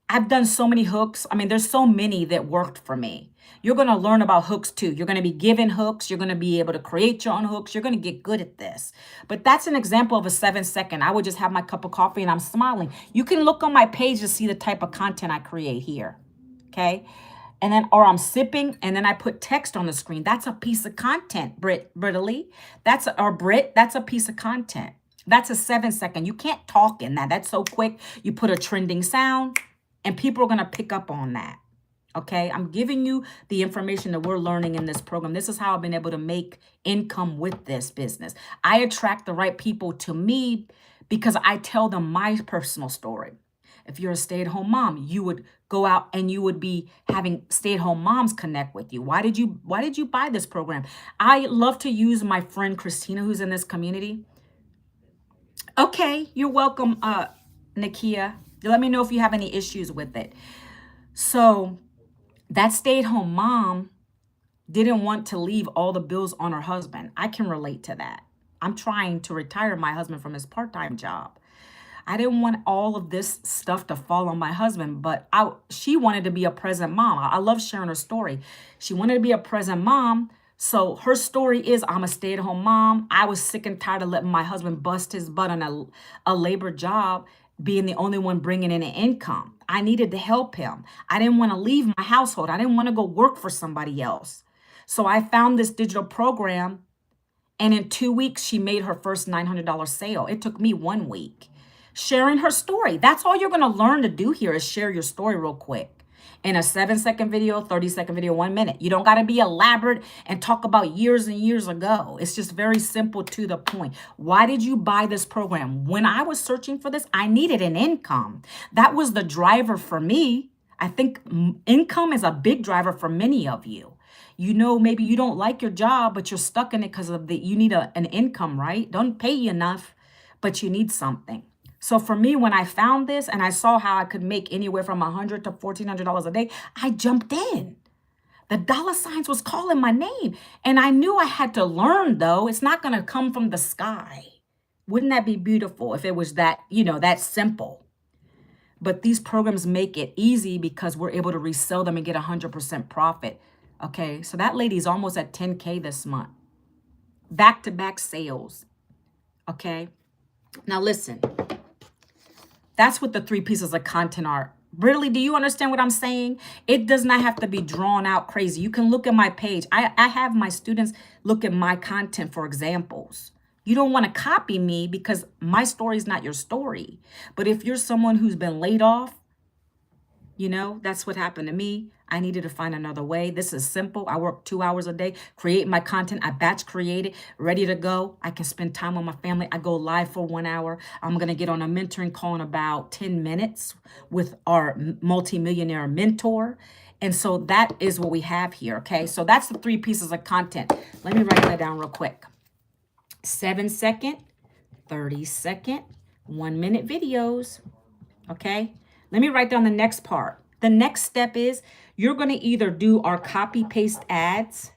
I've done so many hooks. I mean, there's so many that worked for me. You're going to learn about hooks too. You're going to be given hooks. You're going to be able to create your own hooks. You're going to get good at this. But that's an example of a 7-second. I would just have my cup of coffee and I'm smiling. You can look on my page to see the type of content I create here. Okay. And then, or I'm sipping and then I put text on the screen. That's a piece of content, Brittany. That's a piece of content. That's a 7-second. You can't talk in that. That's so quick. You put a trending sound and people are going to pick up on that. Okay, I'm giving you the information that we're learning in this program. This is how I've been able to make income with this business. I attract the right people to me because I tell them my personal story. If you're a stay-at-home mom, you would go out and you would be having stay-at-home moms connect with you. Why did you buy this program? I love to use my friend Christina, who's in this community. Okay, you're welcome, Nakia. Let me know if you have any issues with it. So that stay-at-home mom didn't want to leave all the bills on her husband. I can relate to that. I'm trying to retire my husband from his part-time job. I didn't want all of this stuff to fall on my husband, but she wanted to be a present mom. I love sharing her story. She wanted to be a present mom. So her story is, I'm a stay-at-home mom. I was sick and tired of letting my husband bust his butt on a labor job, being the only one bringing in an income. I needed to help him. I didn't want to leave my household. I didn't want to go work for somebody else. So I found this digital program, and in 2 weeks, she made her first $900 sale. It took me 1 week. Sharing her story. That's all you're going to learn to do here is share your story real quick. in a 7-second video, 30-second video, 1 minute. You don't got to be elaborate and talk about years and years ago. It's just very simple to the point. Why did you buy this program? When I was searching for this, I needed an income. That was the driver for me. I think income is a big driver for many of you. You know, maybe you don't like your job, but you're stuck in it because of you need an income, right? Don't pay you enough, but you need something. So for me, when I found this and I saw how I could make anywhere from $100 to $1,400 a day, I jumped in. The dollar signs was calling my name. And I knew I had to learn, though. It's not going to come from the sky. Wouldn't that be beautiful if it was that, that simple? But these programs make it easy because we're able to resell them and get 100% profit. Okay, so that lady's almost at 10K this month. Back-to-back sales. Okay, now listen. That's what the 3 pieces of content are. Brittany, do you understand what I'm saying? It does not have to be drawn out crazy. You can look at my page. I have my students look at my content for examples. You don't want to copy me because my story is not your story. But if you're someone who's been laid off, that's what happened to me. I needed to find another way. This is simple. I work 2 hours a day, create my content. I batch create it, ready to go. I can spend time with my family. I go live for 1 hour. I'm going to get on a mentoring call in about 10 minutes with our multimillionaire mentor. And so that is what we have here. Okay. So that's the 3 pieces of content. Let me write that down real quick. 7-second, 30-second, 1-minute videos. Okay. Let me write down the next part. The next step is you're going to either do our copy paste ads,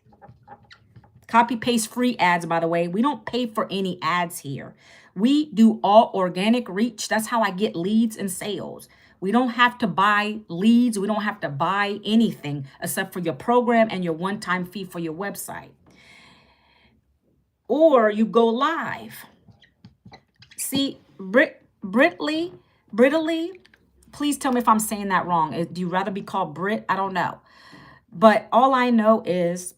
copy paste free ads, by the way. We don't pay for any ads here. We do all organic reach. That's how I get leads and sales. We don't have to buy leads. We don't have to buy anything except for your program and your one-time fee for your website. Or you go live. See, Brittany, please tell me if I'm saying that wrong. Do you rather be called Brit? I don't know. But all I know is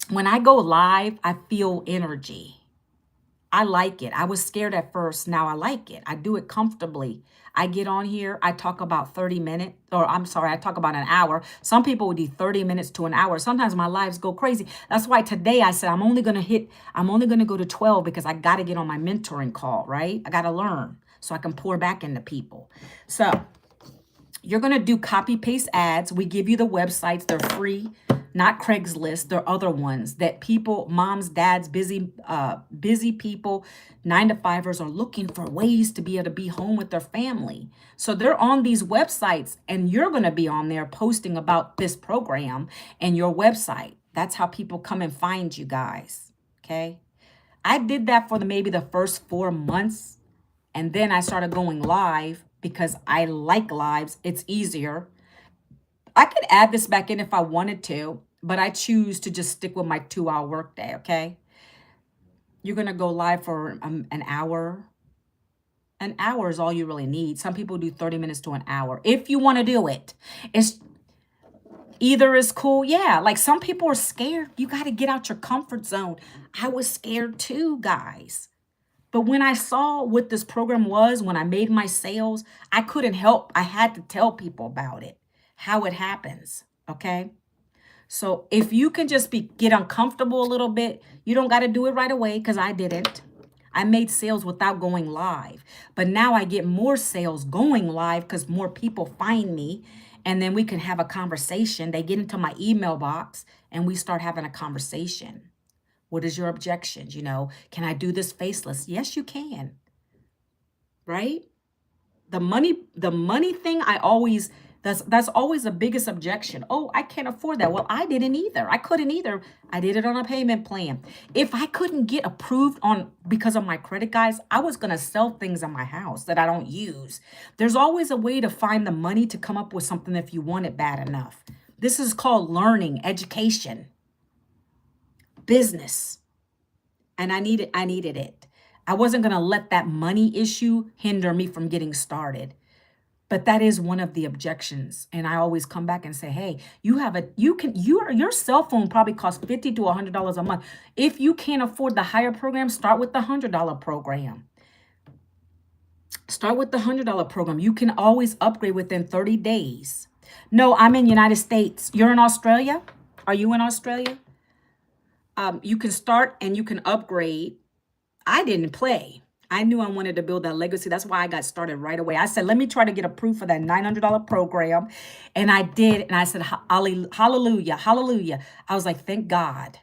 when I go live, I feel energy. I like it. I was scared at first. Now I like it. I do it comfortably. I get on here. I talk about 30 minutes, or I'm sorry, I talk about an hour. Some people would do 30 minutes to an hour. Sometimes my lives go crazy. That's why today I said I'm only going to go to 12 because I got to get on my mentoring call, right? I got to learn so I can pour back into people. So you're going to do copy paste ads. We give you the websites. They're free, not Craigslist. They're other ones that people, moms, dads, busy people, 9-to-5ers are looking for ways to be able to be home with their family. So they're on these websites and you're going to be on there posting about this program and your website. That's how people come and find you guys. Okay. I did that for maybe the first 4 months. And then I started going live because I like lives. It's easier. I could add this back in if I wanted to, but I choose to just stick with my 2-hour workday, okay? You're going to go live for an hour. An hour is all you really need. Some people do 30 minutes to an hour. If you want to do it, it's either is cool. Yeah, like some people are scared. You got to get out your comfort zone. I was scared too, guys. But when I saw what this program was, when I made my sales, I couldn't help. I had to tell people about it, how it happens, okay? So if you can just get uncomfortable a little bit, you don't got to do it right away because I didn't. I made sales without going live. But now I get more sales going live because more people find me. And then we can have a conversation. They get into my email box and we start having a conversation. What is your objections? Can I do this faceless? Yes, you can. Right? The money thing, that's always the biggest objection. Oh, I can't afford that. Well, I didn't either. I couldn't either. I did it on a payment plan. If I couldn't get approved because of my credit, guys, I was going to sell things in my house that I don't use. There's always a way to find the money to come up with something if you want it bad enough. This is called learning, education. Business. And I needed it. I wasn't going to let that money issue hinder me from getting started. But that is one of the objections. And I always come back and say, hey, your cell phone probably costs $50 to $100 a month. If you can't afford the higher program, start with the $100 program. Start with the $100 program. You can always upgrade within 30 days. No, I'm in United States. You're in Australia? Are you in Australia? You can start and you can upgrade. I didn't play. I knew I wanted to build that legacy. That's why I got started right away. I said, let me try to get approved for that $900 program. And I did. And I said, hallelujah, hallelujah. I was like, thank God.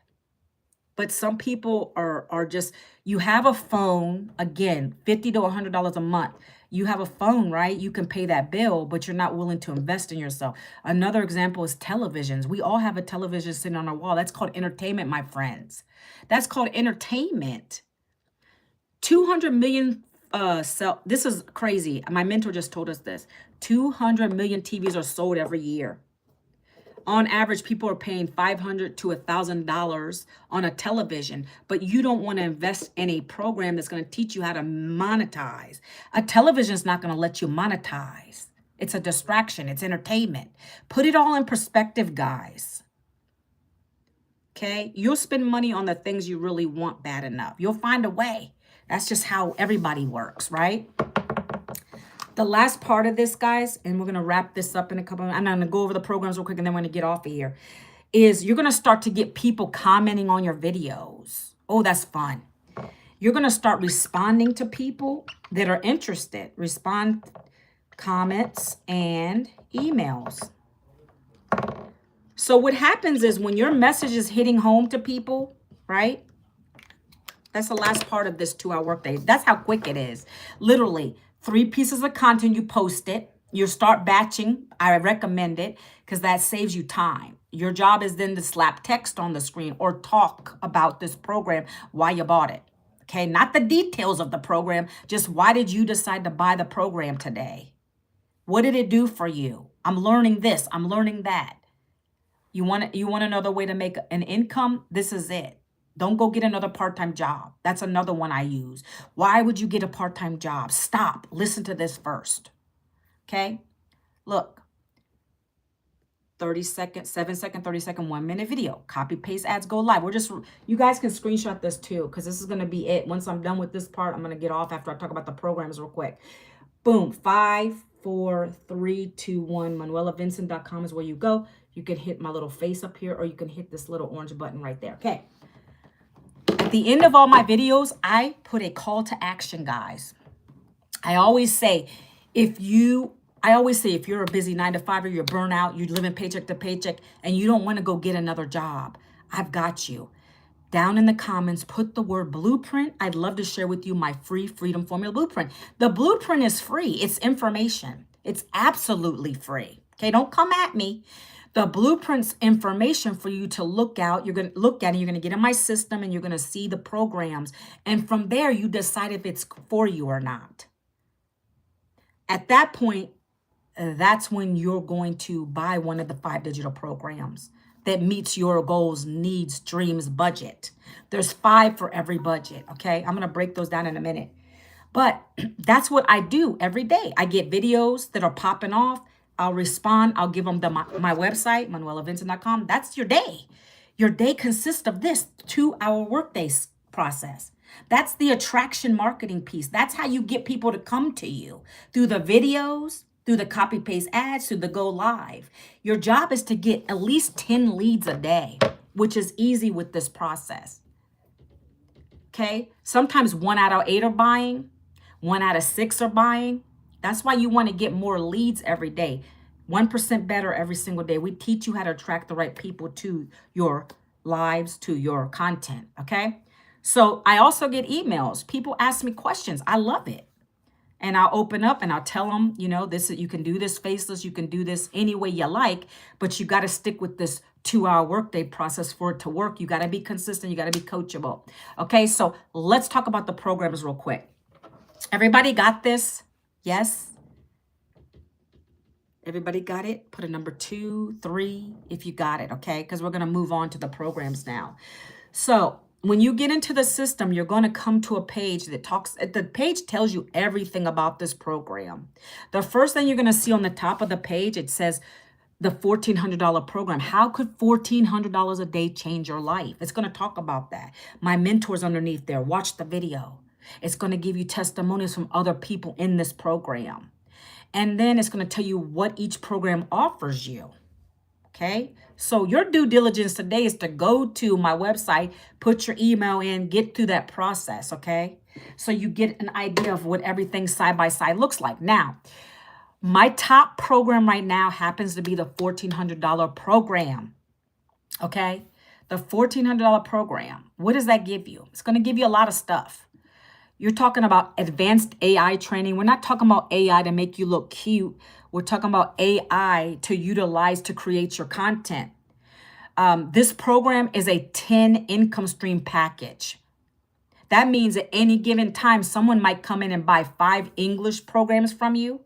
But some people are just, you have a phone, again, $50 to $100 a month. You have a phone, right? You can pay that bill, but you're not willing to invest in yourself. Another example is televisions. We all have a television sitting on our wall. That's called entertainment, my friends. That's called entertainment. 200 million this is crazy. My mentor just told us this. 200 million TVs are sold every year. On average, people are paying $500 to $1,000 on a television, but you don't want to invest in a program that's going to teach you how to monetize. A television is not going to let you monetize. It's a distraction. It's entertainment. Put it all in perspective, guys. Okay? You'll spend money on the things you really want bad enough. You'll find a way. That's just how everybody works, right? The last part of this, guys, and we're going to wrap this up in a couple of minutes. I'm going to go over the programs real quick and then we're going to get off of here, is you're going to start to get people commenting on your videos. Oh, that's fun. You're going to start responding to people that are interested. Respond, comments, and emails. So what happens is when your message is hitting home to people, right? That's the last part of this 2-hour workday. That's how quick it is. Literally, 3 pieces of content, you post it. You start batching. I recommend it because that saves you time. Your job is then to slap text on the screen or talk about this program, why you bought it. Okay, not the details of the program, just why did you decide to buy the program today? What did it do for you? I'm learning this, I'm learning that. You want another way to make an income? This is it. Don't go get another part-time job. That's another one I use. Why would you get a part-time job? Stop. Listen to this first. Okay? Look. 30-second, 7-second, 30-second, 1-minute video. Copy, paste, ads, go live. You guys can screenshot this too, because this is going to be it. Once I'm done with this part, I'm going to get off after I talk about the programs real quick. Boom. 5, 4, 3, 2, 1. ManuelaVincent.com is where you go. You can hit my little face up here, or you can hit this little orange button right there. Okay. At the end of all my videos, I put a call to action, guys. I always say, if you're a busy 9-to-5 or you're burnout, you're living paycheck to paycheck, and you don't want to go get another job, I've got you. Down in the comments, put the word blueprint. I'd love to share with you my free Freedom Formula Blueprint. The blueprint is free. It's information. It's absolutely free. Okay, don't come at me. The blueprint's information for you to look out. You're going to look at it. You're going to get in my system and you're going to see the programs. And from there, you decide if it's for you or not. At that point, that's when you're going to buy one of the 5 digital programs that meets your goals, needs, dreams, budget. There's 5 for every budget, okay? I'm going to break those down in a minute. But that's what I do every day. I get videos that are popping off. I'll respond. I'll give them my website, ManuelaVincent.com. That's your day. Your day consists of this 2-hour workday process. That's the attraction marketing piece. That's how you get people to come to you through the videos, through the copy paste ads, through the go live. Your job is to get at least 10 leads a day, which is easy with this process. Okay. Sometimes 1 out of 8 are buying, 1 out of 6 are buying. That's why you want to get more leads every day. 1% better every single day. We teach you how to attract the right people to your lives, to your content. Okay. So I also get emails. People ask me questions. I love it. And I'll open up and I'll tell them, you can do this faceless. You can do this any way you like, but you got to stick with this 2-hour workday process for it to work. You got to be consistent. You got to be coachable. Okay. So let's talk about the programs real quick. Everybody got this? Yes. Everybody got it? Put a number 2, 3 if you got it, okay? Because we're going to move on to the programs now. So when you get into the system, you're going to come to a page that the page tells you everything about this program. The first thing you're going to see on the top of the page, it says the $1,400 program. How could $1,400 a day change your life? It's going to talk about that. My mentor's underneath there. Watch the video. It's going to give you testimonials from other people in this program. And then it's going to tell you what each program offers you. Okay. So your due diligence today is to go to my website, put your email in, get through that process. Okay. So you get an idea of what everything side by side looks like. Now, my top program right now happens to be the $1,400 program. Okay. The $1,400 program. What does that give you? It's going to give you a lot of stuff. You're talking about advanced AI training. We're not talking about AI to make you look cute. We're talking about AI to utilize to create your content. This program is a 10 income stream package. That means at any given time, someone might come in and buy 5 English programs from you,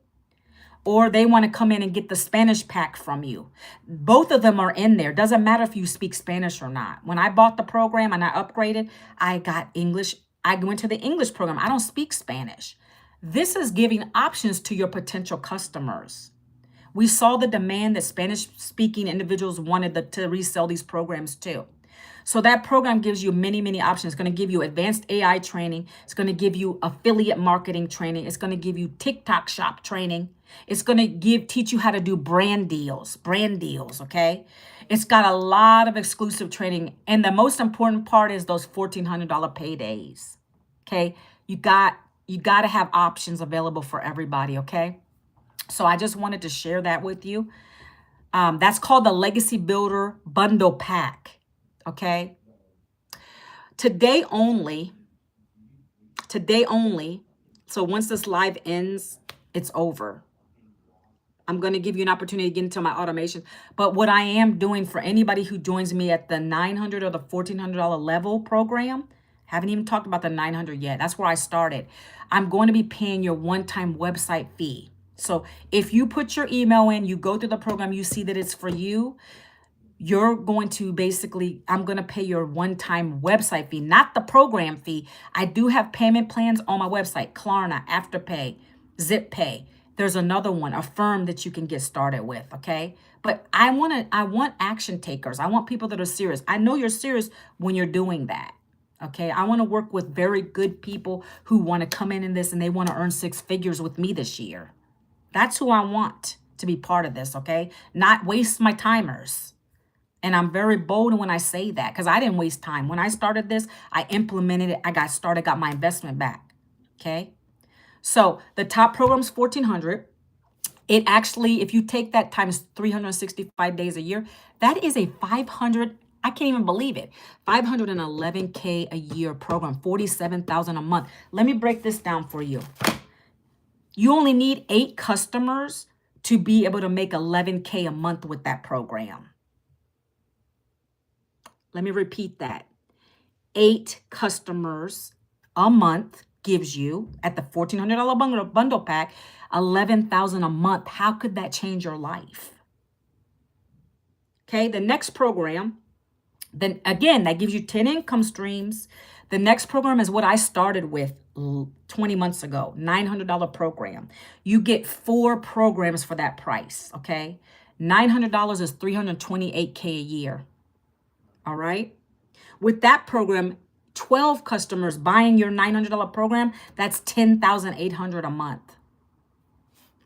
or they want to come in and get the Spanish pack from you. Both of them are in there. Doesn't matter if you speak Spanish or not. When I bought the program and I upgraded, I got English. I went to the English program. I don't speak Spanish. This is giving options to your potential customers. We saw the demand that Spanish-speaking individuals wanted to resell these programs too. So that program gives you many, many options. It's going to give you advanced AI training. It's going to give you affiliate marketing training. It's going to give you TikTok shop training. It's going to teach you how to do brand deals, okay? It's got a lot of exclusive training. And the most important part is those $1,400 paydays, okay? You got to have options available for everybody, okay? So I just wanted to share that with you. That's called the Legacy Builder Bundle Pack, okay? Today only. So once this live ends, it's over. I'm going to give you an opportunity to get into my automation. But what I am doing for anybody who joins me at the $900 or the $1,400 level program, haven't even talked about the $900 yet. That's where I started. I'm going to be paying your one-time website fee. So if you put your email in, you go through the program, you see that it's for you, you're going to basically, I'm going to pay your one-time website fee, not the program fee. I do have payment plans on my website, Klarna, Afterpay, ZipPay. There's another one, Affirm, that you can get started with, okay? But I want action takers. I want people that are serious. I know you're serious when you're doing that, okay? I want to work with very good people who want to come in this and they want to earn 6 figures with me this year. That's who I want to be part of this, okay? Not waste my timers. And I'm very bold when I say that because I didn't waste time. When I started this, I implemented it. I got started, got my investment back, okay? So the top program's $1,400. It actually, if you take that times 365 days a year, that is a 500, I can't even believe it, 511K a year program, 47,000 a month. Let me break this down for you. You only need 8 customers to be able to make 11K a month with that program. Let me repeat that. 8 customers a month gives you, at the $1,400 bundle pack, $11,000 a month. How could that change your life? Okay, the next program, then again, that gives you 10 income streams. The next program is what I started with 20 months ago, $900 program. You get 4 programs for that price, okay? $900 is $328K a year, all right? With that program, 12 customers buying your $900 program, that's $10,800 a month.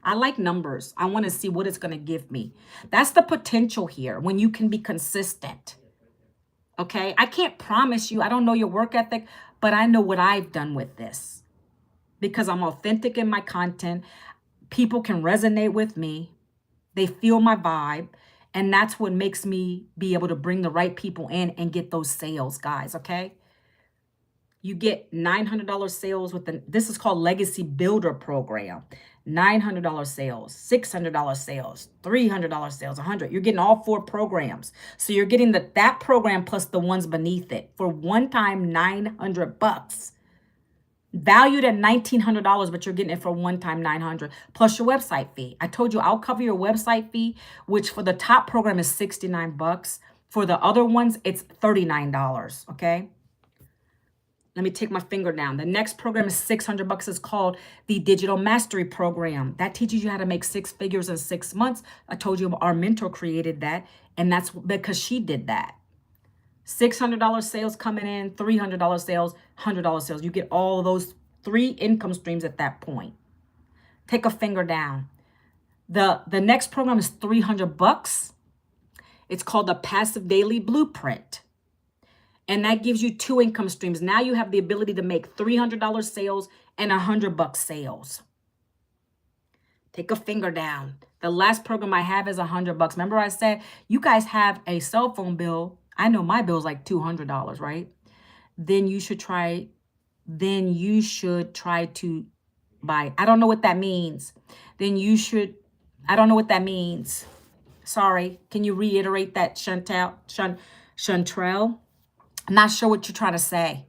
I like numbers. I want to see what it's going to give me. That's the potential here when you can be consistent. Okay? I can't promise you. I don't know your work ethic, but I know what I've done with this because I'm authentic in my content. People can resonate with me. They feel my vibe. And that's what makes me be able to bring the right people in and get those sales, guys. Okay? You get $900 sales with this is called Legacy Builder Program. $900 sales, $600 sales, $300 sales, $100. You're getting all 4 programs. So you're getting that program plus the ones beneath it for one time $900. Valued at $1,900, but you're getting it for one time $900 plus your website fee. I told you I'll cover your website fee, which for the top program is $69. For the other ones, it's $39, okay? Let me take my finger down. The next program is $600. It's called the Digital Mastery Program. That teaches you how to make 6 figures in 6 months. I told you our mentor created that, and that's because she did that. $600 sales coming in, $300 sales, $100 sales. You get all those 3 income streams at that point. Take a finger down. The next program is $300. It's called the Passive Daily Blueprint. And that gives you 2 income streams. Now you have the ability to make $300 sales and $100 sales. Take a finger down. The last program I have is $100. Remember I said you guys have a cell phone bill. I know my bill is like $200, right? Then you should try to buy. I don't know what that means. I don't know what that means. Sorry. Can you reiterate that, Chantrell? I'm not sure what you're trying to say.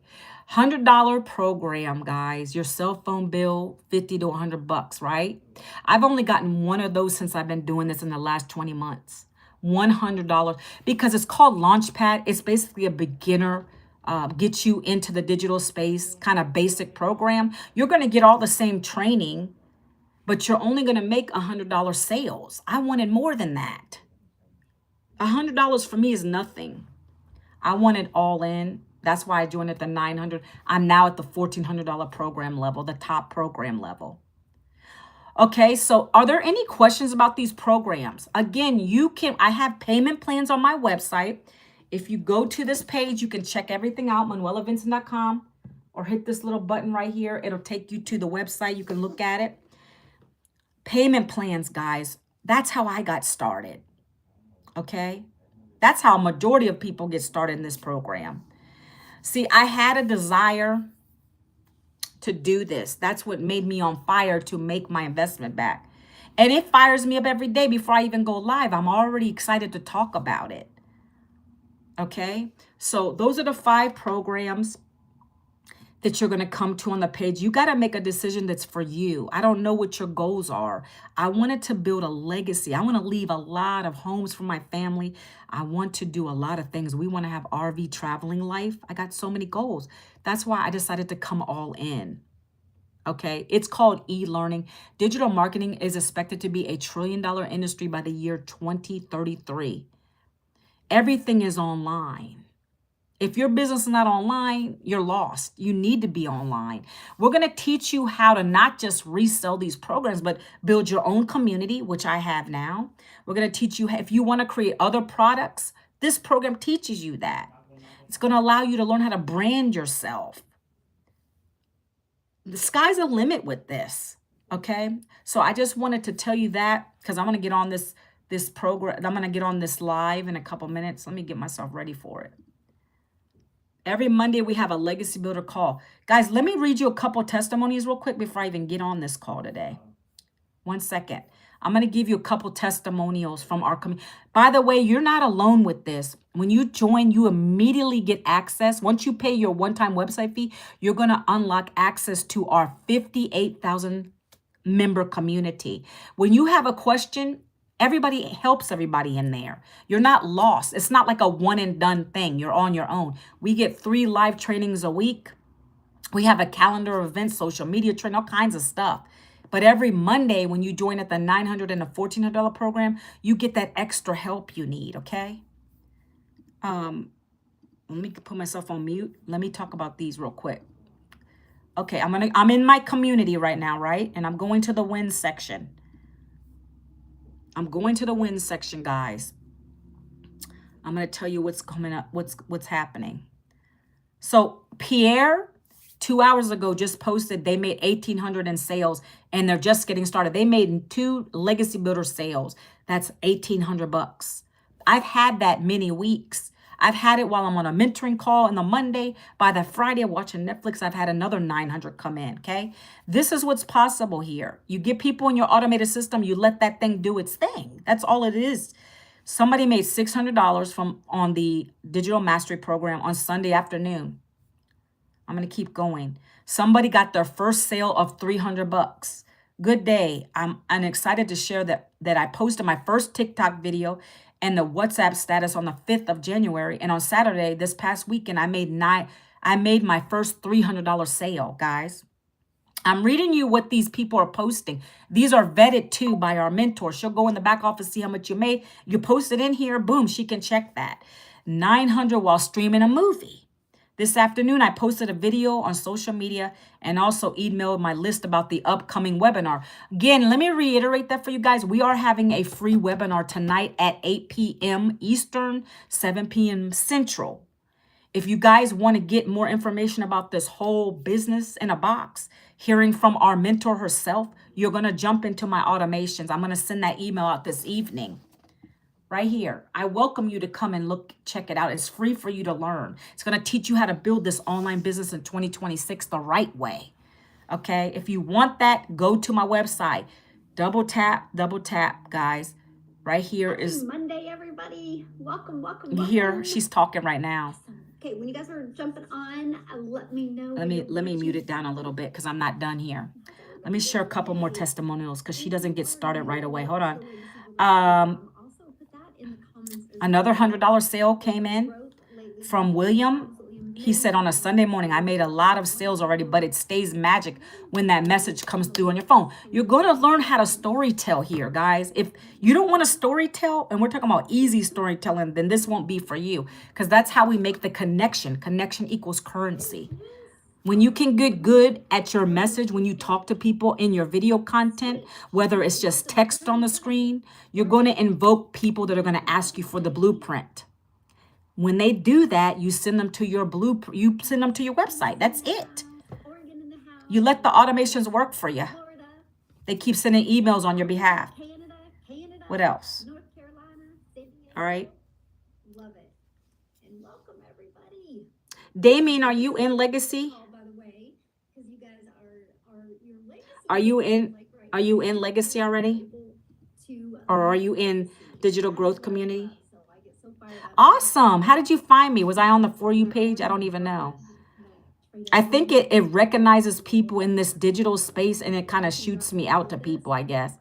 $100 program, guys. Your cell phone bill, $50 to $100, right? I've only gotten one of those since I've been doing this in the last 20 months. $100 because it's called Launchpad. It's basically a beginner, get you into the digital space kind of basic program. You're going to get all the same training, but you're only going to make $100 sales. I wanted more than that. $100 for me is nothing. I want it all in. That's why I joined at the $900. I'm now at the $1,400 program level, the top program level. Okay, so are there any questions about these programs? Again, I have payment plans on my website. If you go to this page, you can check everything out, ManuelaVincent.com, or hit this little button right here. It'll take you to the website. You can look at it. Payment plans, guys. That's how I got started. Okay? That's how a majority of people get started in this program. See, I had a desire to do this. That's what made me on fire to make my investment back. And it fires me up every day before I even go live. I'm already excited to talk about it. Okay? So those are the 5 programs that you're going to come to on the page. You got to make a decision that's for you. I don't know what your goals are. I wanted to build a legacy. I want to leave a lot of homes for my family. I want to do a lot of things. We want to have RV traveling life. I got so many goals. That's why I decided to come all in. Okay, it's called e-learning. Digital marketing is expected to be a $1 trillion industry by the year 2033. Everything is online. If your business is not online, you're lost. You need to be online. We're going to teach you how to not just resell these programs, but build your own community, which I have now. We're going to teach you if you want to create other products. This program teaches you that. It's going to allow you to learn how to brand yourself. The sky's the limit with this. Okay. So I just wanted to tell you that because I'm going to get on this program. I'm going to get on this live in a couple minutes. Let me get myself ready for it. Every Monday, we have a Legacy Builder call. Guys, let me read you a couple testimonies real quick before I even get on this call today. 1 second. I'm going to give you a couple testimonials from our community. By the way, you're not alone with this. When you join, you immediately get access. Once you pay your one-time website fee, you're going to unlock access to our 58,000 member community. When you have a question, everybody helps everybody in there. You're not lost. It's not like a one and done thing. You're on your own. We get 3 live trainings a week. We have a calendar of events, social media training, all kinds of stuff. But every Monday when you join at the $900 and the $1,400 program, you get that extra help you need, okay? Let me put myself on mute. Let me talk about these real quick. Okay, I'm in my community right now, right? And I'm going to the wins section. I'm going to the wins section, guys. I'm going to tell you what's coming up, what's happening. So Pierre, 2 hours ago, just posted they made $1,800 in sales, and they're just getting started. They made 2 Legacy Builder sales. That's $1,800. I've had that many weeks. I've had it while I'm on a mentoring call on the Monday. By the Friday, watching Netflix, I've had another 900 come in, okay? This is what's possible here. You get people in your automated system, you let that thing do its thing. That's all it is. Somebody made $600 on the Digital Mastery Program on Sunday afternoon. I'm going to keep going. Somebody got their first sale of $300. Good day. I'm excited to share that I posted my first TikTok video and the WhatsApp status on the 5th of January. And on Saturday, this past weekend, I made my first $300 sale, guys. I'm reading you what these people are posting. These are vetted too by our mentor. She'll go in the back office, see how much you made. You post it in here, boom, she can check that. $900 while streaming a movie. This afternoon, I posted a video on social media and also emailed my list about the upcoming webinar. Again, let me reiterate that for you guys. We are having a free webinar tonight at 8 p.m. Eastern, 7 p.m. Central. If you guys want to get more information about this whole business in a box, hearing from our mentor herself, you're going to jump into my automations. I'm going to send that email out this evening. Right here. I welcome you to come and check it out. It's free for you to learn. It's going to teach you how to build this online business in 2026 the right way. Okay. If you want that, go to my website. Double tap, guys. Right here is Monday, everybody. Welcome. You hear she's talking right now. Okay, when you guys are jumping on, let me know. Let me mute it down a little bit because I'm not done here. Let me share a couple more testimonials because she doesn't get started right away. Hold on. Another $100 sale came in from William. He said on a Sunday morning, I made a lot of sales already, but it stays magic when that message comes through on your phone. You're going to learn how to storytell here, guys. If you don't want to storytell, and we're talking about easy storytelling, then this won't be for you because that's how we make the connection. Connection equals currency. When you can get good at your message, when you talk to people in your video content, whether it's just text on the screen, you're going to invoke people that are going to ask you for the blueprint. When they do that, you send them to your blueprint. You send them to your website. That's it. You let the automations work for you. They keep sending emails on your behalf. What else? All right. Love it. And welcome, everybody. Damien, are you in Legacy? Are you in Legacy already? Or are you in Digital Growth Community? Awesome. How did you find me? Was I on the For You page? I don't even know. I think it recognizes people in this digital space and it kind of shoots me out to people, I guess.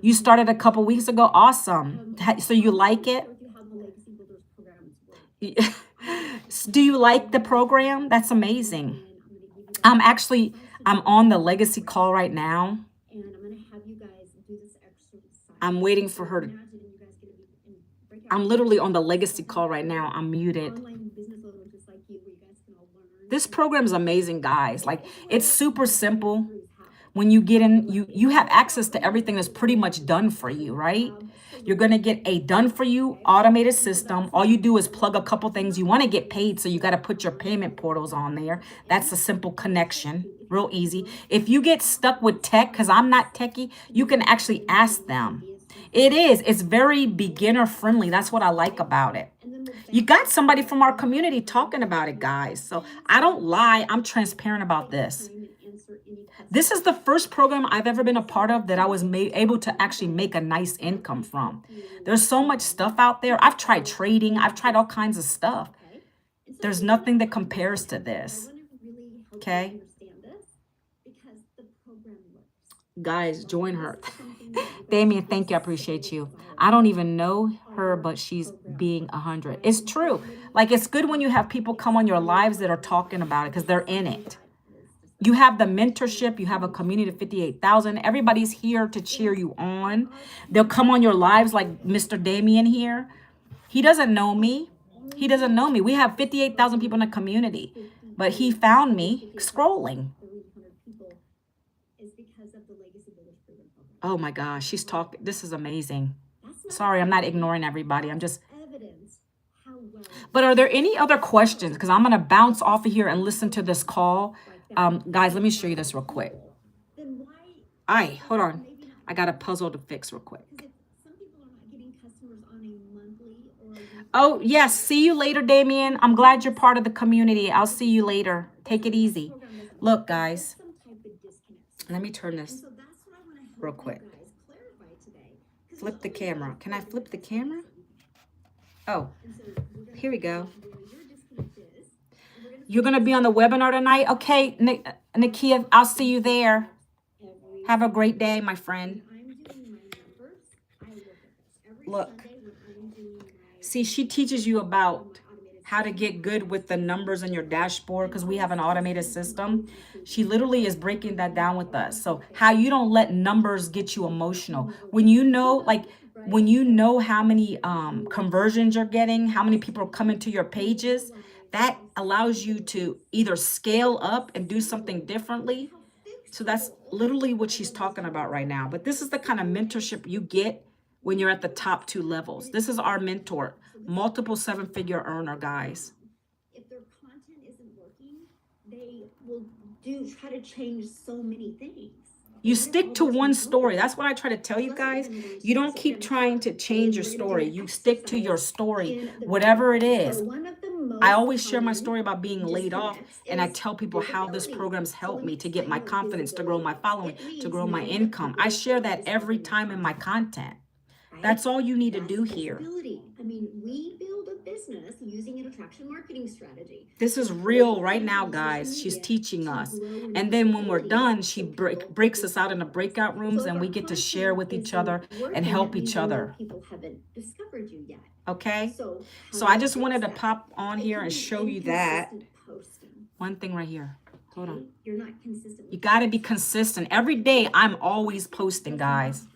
You started a couple weeks ago. Awesome. So you like it? Do you like the program? That's amazing. I'm on the Legacy call right now. And I'm going to have you guys do this exercise. I'm waiting for her to. I'm literally on the Legacy call right now. I'm muted. This program is amazing, guys. Like, it's super simple. When you get in, you have access to everything that's pretty much done for you, right? You're going to get a done for you automated system. All you do is plug a couple things. You want to get paid, so you got to put your payment portals on there. That's a simple connection, real easy. If you get stuck with tech, because I'm not techie, you can actually ask them. It's very beginner friendly. That's what I like about it. You got somebody from our community talking about it, guys. So I don't lie. I'm transparent about this. This is the first program I've ever been a part of that I was able to actually make a nice income from. There's so much stuff out there. I've tried trading. I've tried all kinds of stuff. There's nothing that compares to this. Okay? Guys, join her. Damien, thank you. I appreciate you. I don't even know her, but she's being 100. It's true. Like, it's good when you have people come on your lives that are talking about it because they're in it. You have the mentorship. You have a community of 58,000. Everybody's here to cheer you on. They'll come on your lives like Mr. Damien here. He doesn't know me. He doesn't know me. We have 58,000 people in the community. But he found me scrolling. Oh my gosh, she's talking. This is amazing. Sorry, I'm not ignoring everybody. I'm just... But are there any other questions? Because I'm going to bounce off of here and listen to this call. Guys, let me show you this real quick. Hold on. I got a puzzle to fix real quick. Oh, yes. See you later, Damien. I'm glad you're part of the community. I'll see you later. Take it easy. Look, guys. Let me turn this real quick. Flip the camera. Can I flip the camera? Oh, here we go. You're going to be on the webinar tonight? Okay, Nakia, I'll see you there. Have a great day, my friend. Look. See, she teaches you about how to get good with the numbers in your dashboard because we have an automated system. She literally is breaking that down with us. So how you don't let numbers get you emotional. When you know, how many conversions you're getting, how many people are coming to your pages, That allows you to either scale up and do something differently. So that's literally what she's talking about right now. But this is the kind of mentorship you get when you're at the top 2 levels. This is our mentor, multiple 7-figure earner, guys. If their content isn't working, they will try to change so many things. You stick to one story. That's what I try to tell you guys. You don't keep trying to change your story. You stick to your story, whatever it is. I always share my story about being laid off, and I tell people how this program's helped me to get my confidence, to grow my following, to grow my income. I share that every time in my content. That's all you need to do here. I mean, we build a business using an attraction marketing strategy. This is real right now, guys. She's teaching us. And then when we're done, she breaks us out into breakout rooms, and we get to share with each other and help each other. People haven't discovered you yet. Okay? So I just wanted to pop on here and show you that. One thing right here. Hold on. You're not consistent. You got to be consistent. Every day, I'm always posting, guys.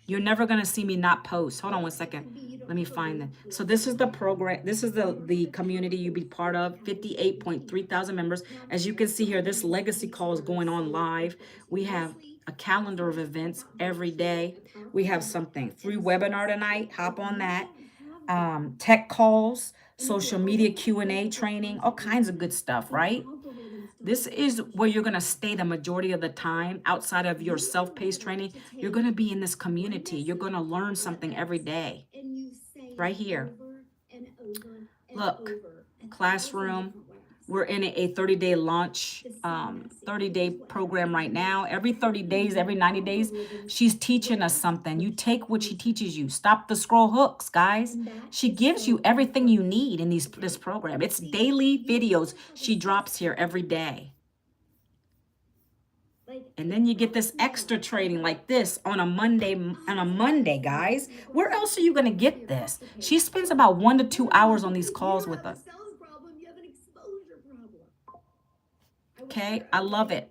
You're never going to see me not post. Hold on one second. Let me find them. So this is the program. This is the community you be part of. 58.3 thousand members. As you can see here, this legacy call is going on live. We have a calendar of events every day. We have something. Free webinar tonight. Hop on that. Tech calls, social media Q&A training, all kinds of good stuff, right? This is where you're going to stay the majority of the time outside of your self-paced training. You're going to be in this community. You're going to learn something every day. Right here. Look, classroom. We're in a 30-day launch, 30-day program right now. Every 30 days, every 90 days, she's teaching us something. You take what she teaches you. Stop the scroll hooks, guys. She gives you everything you need in this program. It's daily videos she drops here every day. And then you get this extra training like this on a Monday, guys. Where else are you going to get this? She spends about 1 to 2 hours on these calls with us. Okay, I love it.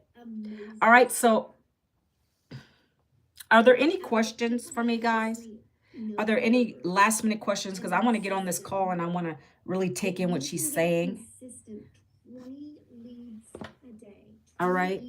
All right, so are there any questions for me, guys? Are there any last minute questions? Because I want to get on this call and I want to really take in what she's saying. All right,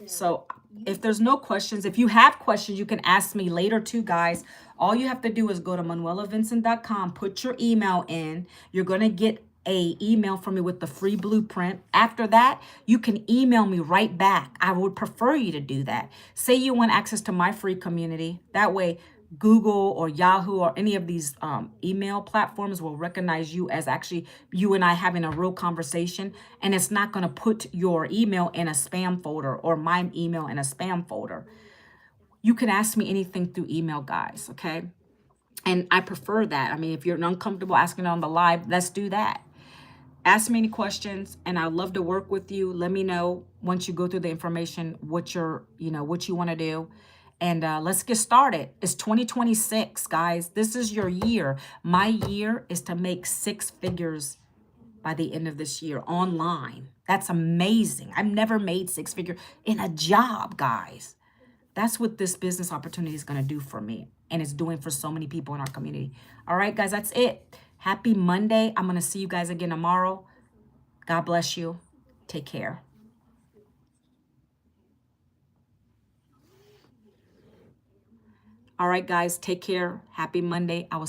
so if there's no questions, if you have questions, you can ask me later too, guys. All you have to do is go to manuelavincent.com, put your email in. You're going to get a email from me with the free blueprint. After that, you can email me right back. I would prefer you to do that. Say you want access to my free community. That way, Google or Yahoo or any of these email platforms will recognize you as actually you and I having a real conversation, and it's not going to put your email in a spam folder or my email in a spam folder. You can ask me anything through email, guys, okay? And I prefer that. I mean, if you're uncomfortable asking it on the live, let's do that. Ask me any questions, and I'd love to work with you. Let me know once you go through the information what you want to do. And let's get started. It's 2026, guys. This is your year. My year is to make 6 figures by the end of this year online. That's amazing. I've never made 6 figures in a job, guys. That's what this business opportunity is going to do for me. And it's doing for so many people in our community. All right, guys, that's it. Happy Monday. I'm going to see you guys again tomorrow. God bless you. Take care. All right, guys, take care. Happy Monday. I will